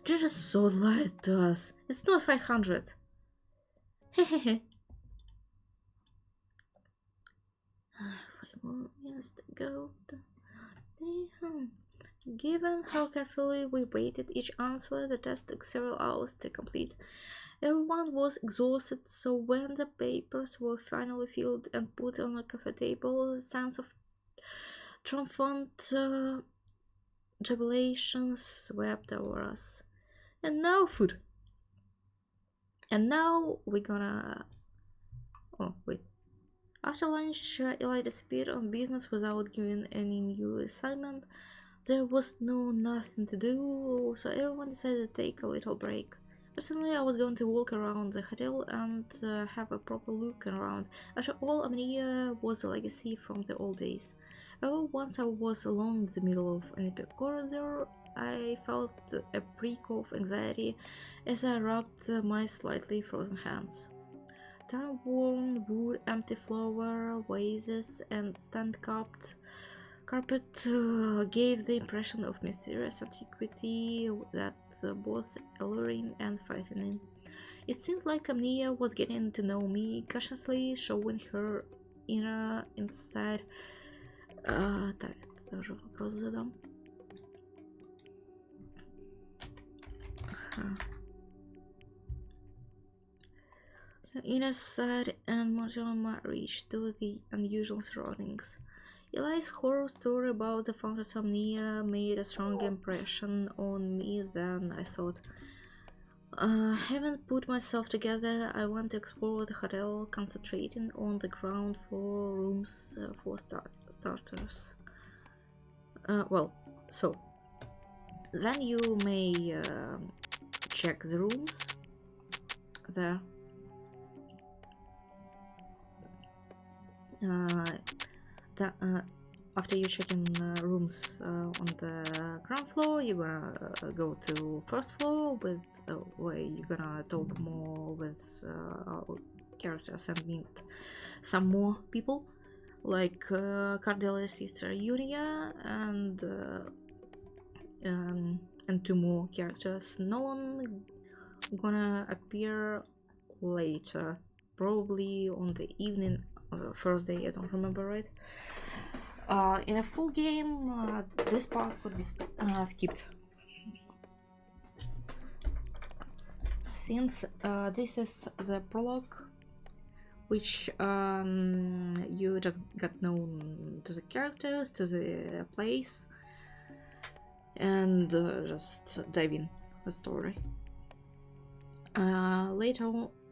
They just so lied to us. It's not 500. Hehehe. 5 more minutes to go. Given how carefully we weighted each answer, the test took several hours to complete. Everyone was exhausted, so when the papers were finally filled and put on a coffee table, a sense of triumphant jubilation swept over us. And now food. And now we're gonna... Oh, wait. After lunch, Eli disappeared on business without giving any new assignment. There was nothing to do, so everyone decided to take a little break. Personally, I was going to walk around the hotel and have a proper look around. After all, Amnea was a legacy from the old days. However, once I was alone in the middle of an epic corridor, I felt a prick of anxiety as I rubbed my slightly frozen hands. Time-worn wood, empty flower vases, and stand-carpet gave the impression of mysterious antiquity that both alluring and frightening. It seemed like Amnea was getting to know me, cautiously showing her inner inside. Тоже вопрос задам. Inner side and marginal reach to the unusual surroundings. Eli's horror story about the founder's Amnea made a stronger impression on me than I thought. Having put myself together, I went to explore the hotel, concentrating on the ground floor rooms for starters. So then you may check the rooms there. after you check in rooms on the ground floor, you're gonna go to first floor with where you're gonna talk more with our characters and meet some more people, like Cardelia's sister Yuria and 2 more characters. No one gonna appear later, probably on the evening of the first day. I don't remember right. In a full game, this part could be skipped, since this is the prologue, which you just got known to the characters, to the place, and just dive in the story.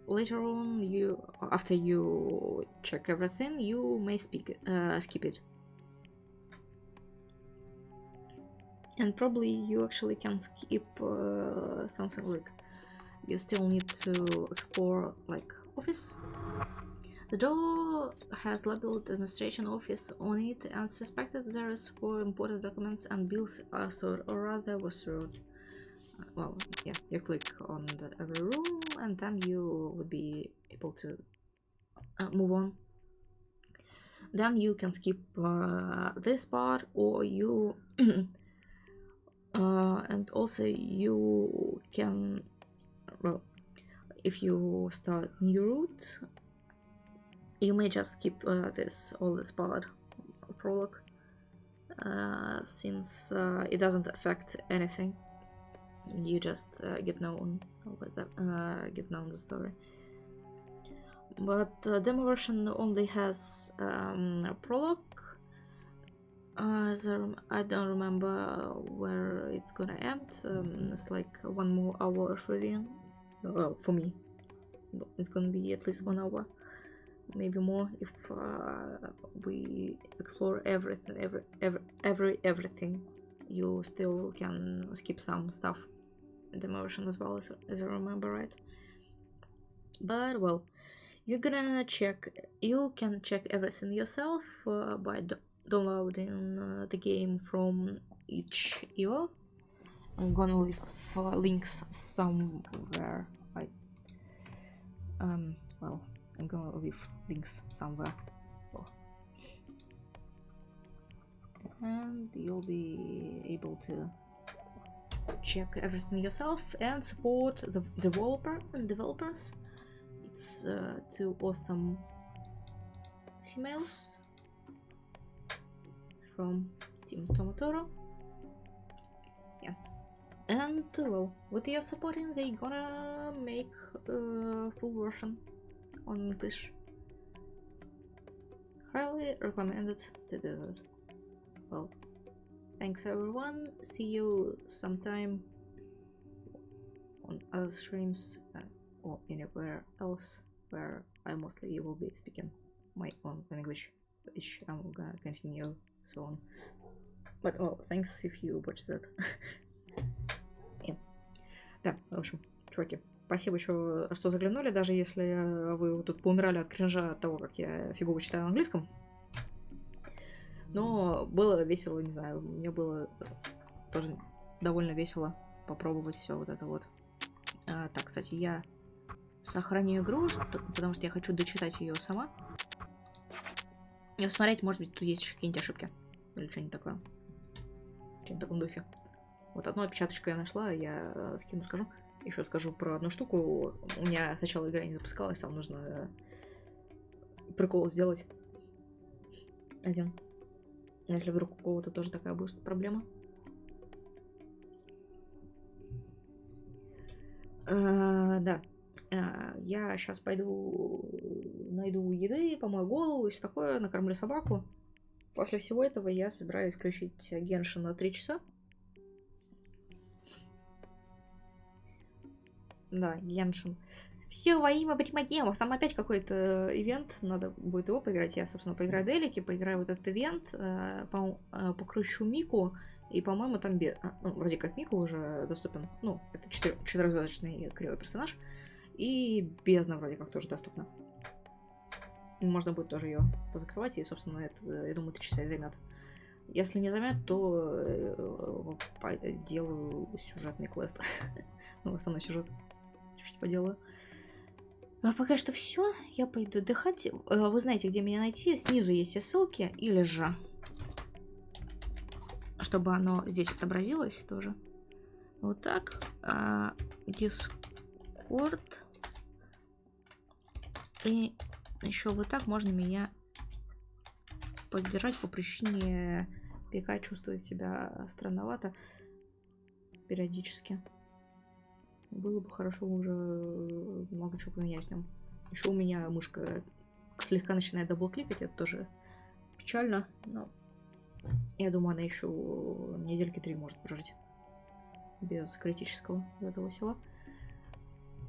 Later on, you after you check everything, you may skip it, and probably you actually can skip something like you still need to explore like office. The door has labeled administration office on it and suspected there is for important documents and bills are stored, or rather was stored. Well, yeah, you click on every room and then you would be able to move on. Then you can skip this part, or you and also you can, well, if you start new route, you may just skip all this part prologue, since it doesn't affect anything. You just get known the story. But the demo version only has a prologue. I don't remember where it's gonna end. It's like 1 more hour of reading. Well, for me, it's gonna be at least 1 hour, maybe more if we explore everything. You still can skip some stuff in the version as well, as I remember right. But well, you can check everything yourself by downloading the game from itch.io. I'm gonna leave links somewhere. Well, I'm gonna leave links somewhere, and you'll be able to check everything yourself and support the developers. It's 2 awesome females from Team Tomotoro. Yeah, and well, with your supporting, they gonna make a full version on English. Highly recommended to do that. Well, thanks everyone. See you sometime on other streams or anywhere else where I mostly will be speaking my own language, which I'm gonna continue so on. But well, thanks if you watched that. Yeah. Да, в общем, чуваки, спасибо еще, что заглянули, даже если вы тут поумирали от кринжа от того, как я фигово читаю на английском. Но было весело, не знаю, мне было тоже довольно весело попробовать все вот это вот. Так, кстати, я сохраню игру, потому что я хочу дочитать ее сама. И посмотреть, может быть, тут есть еще какие-нибудь ошибки. Или что-нибудь такое. Что-нибудь в таком духе. Вот одну отпечаточку я нашла, я скину, скажу. Еще скажу про одну штуку. У меня сначала игра не запускалась, там нужно прикол сделать. Один. Если вдруг у кого-то тоже такая будет проблема. Да. Я сейчас пойду найду еды, помою голову и все такое, накормлю собаку. После всего этого я собираюсь включить Геншин на 3 часа. Да, Геншин. Все во имя примагемов. Там опять какой-то ивент, надо будет его поиграть. Я, собственно, поиграю делики, поиграю вот этот ивент, покручу Мику, и, по-моему, там вроде как Мику уже доступен. Ну, это 4-звездочный кривой персонаж. И бездна вроде как тоже доступна. Можно будет тоже ее позакрывать, и, собственно, это, я думаю, 3 часа и займет. Если не займет, то делаю сюжетный квест. Ну, основной сюжет. Чуть-чуть поделаю. А пока что все. Я пойду отдыхать. Вы знаете, где меня найти. Снизу есть все ссылки. Или же, чтобы оно здесь отобразилось тоже. Вот так. Discord. И еще вот так можно меня поддержать по причине ПК чувствует себя странновато периодически. Было бы хорошо уже много чего поменять в нем. Еще у меня мышка слегка начинает дабл-кликать, это тоже печально, но я думаю, она еще недельки 3 может прожить без критического этого всего.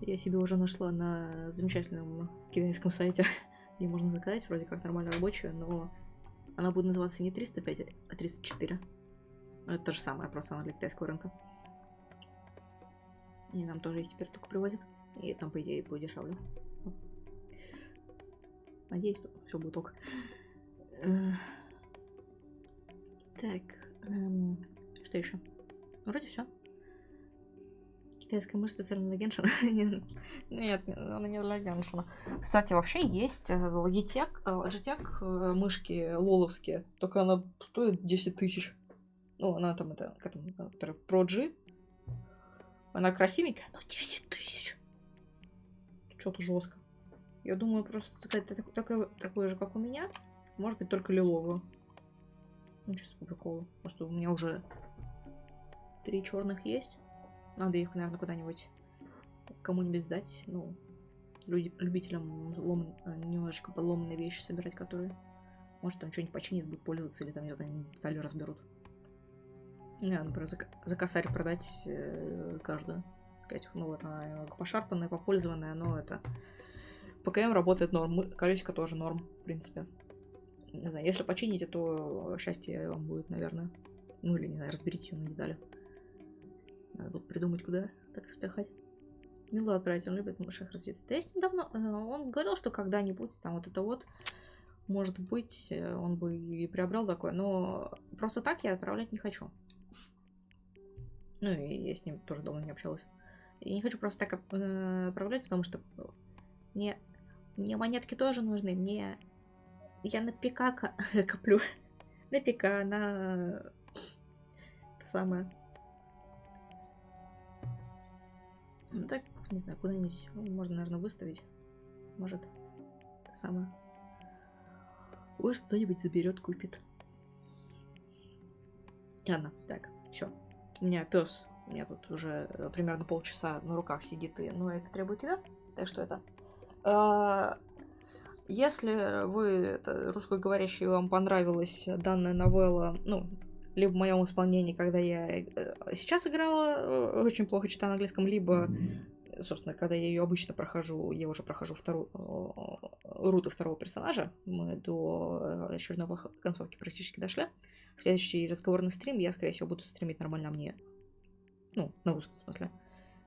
Я себе уже нашла на замечательном китайском сайте, где можно заказать, вроде как нормально рабочую, но она будет называться не 305, а 304. Но это то же самое, просто она для китайского рынка. И нам тоже их теперь только привозят. И там, по идее, будет дешевле. Надеюсь, что все будет ок. Так. Что еще? Вроде все. Китайская мышь специально для Геншина. Нет, она не для Геншина. Кстати, вообще есть Logitech мышки лоловские. Только она стоит 10 тысяч. Ну, она там, которая Pro G. Она красивенькая, но 10 тысяч. Что-то жестко. Я думаю, просто заказать такое же, как у меня. Может быть, только лиловую. Ну, чисто по приколу. Потому что у меня уже 3 черных есть. Надо их, наверное, куда-нибудь кому-нибудь сдать. Ну, любителям немножечко поломанные вещи собирать, которые, может, там что-нибудь починит, будут пользоваться, или там, не знаю, детали разберут. Не, например, за косарь продать каждую. Сказать, ну вот она пошарпанная, попользованная, но это... ПКМ работает норм, колесико тоже норм, в принципе. Не знаю, если почините, то счастье вам будет, наверное. Ну или, не знаю, разберите ее на детали. Надо будет придумать, куда так распихать. Милу отправить, он любит мышах развиться. Да есть недавно, он говорил, что когда-нибудь там вот это вот, может быть, он бы и приобрел такое, но просто так я отправлять не хочу. Ну и я с ним тоже давно не общалась. И не хочу просто так отправлять, потому что мне монетки тоже нужны. Я на ПК коплю. На ПК, на... Это самое. Ну так, не знаю, куда-нибудь можно, наверное, выставить. Может, это самое. Может, кто-нибудь заберет, купит. Ладно, так, все. У меня пес, у меня тут уже примерно полчаса на руках сидит, но это требует еда. Так что это... Если вы русскоговорящие, вам понравилась данная новелла, ну, либо в моем исполнении, когда я сейчас играла, очень плохо читаю на английском, либо, собственно, когда я ее обычно прохожу, я уже прохожу руты второго персонажа, мы до очередной концовки практически дошли. Следующий разговорный стрим я, скорее всего, буду стримить нормально мне. Ну, на русском, в смысле.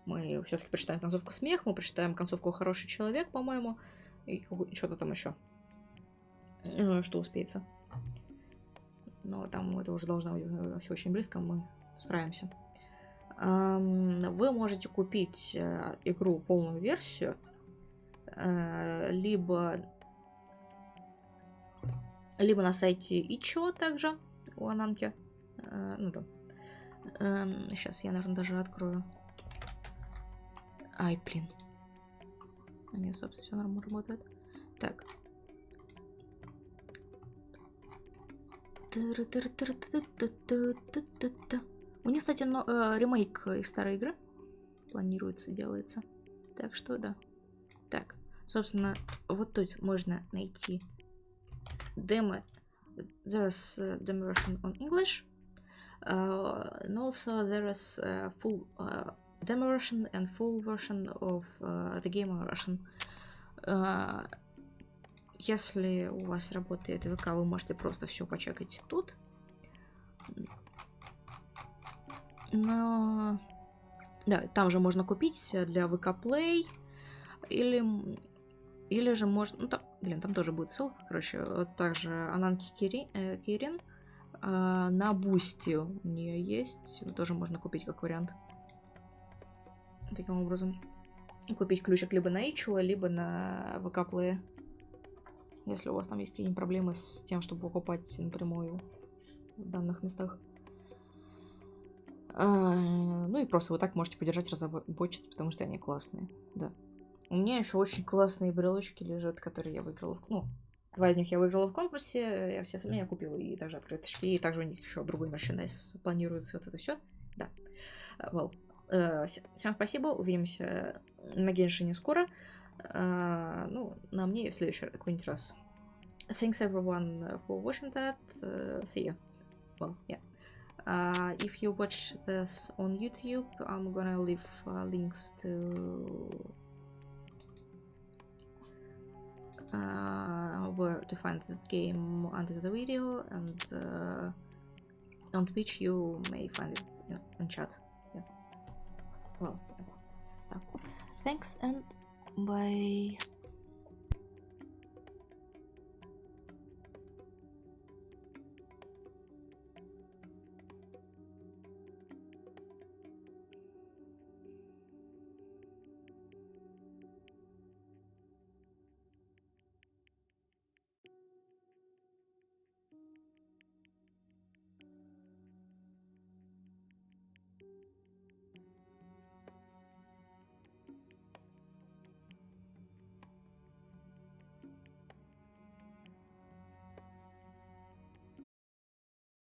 Мы все-таки прочитаем концовку «Смех», мы прочитаем концовку «Хороший человек», по-моему, и что-то там еще. Что успеется. Но там это уже должно быть все очень близко, мы справимся. Вы можете купить игру полную версию, либо на сайте Ичо также, у Ананки. Ну там. Сейчас я, наверное, даже открою. Ай, блин. Нет, собственно, все нормально работает. Так. У них, кстати, ремейк их старой игры планируется, делается. Так что да. Так, собственно, вот тут можно найти демо. There's demo version on English. And also there is full demo version and full version of the game on Russian. Если у вас работает ВК, вы можете просто все почекать тут. Но... Да, там же можно купить для ВК Play. Или же можно... Ну, там, блин, там тоже будет ссылка. Короче, вот также Ананки Кирин. На бусте у нее есть. Тоже можно купить как вариант. Таким образом. Купить ключик либо на Ичуа, либо на ВК Play. Если у вас там есть какие-нибудь проблемы с тем, чтобы покупать напрямую в данных местах. Ну и просто вы так можете поддержать разработчиц, потому что они классные. Да. У меня еще очень классные брелочки лежат, которые я выиграла. Ну, 2 из них я выиграла в конкурсе, я все остальные я купила, и также открыточки, и также у них еще другой мерчендайз планируется, вот это все. Да. Well. Всем спасибо, увидимся на Геншине скоро. Ну, на мне в следующий какой-нибудь раз. Thanks everyone for watching that. See you. Well, yeah. If you watch this on YouTube, I'm gonna leave links to where to find this game under the video, and on Twitch you may find it in chat. Yeah. Well, yeah. So, thanks and bye.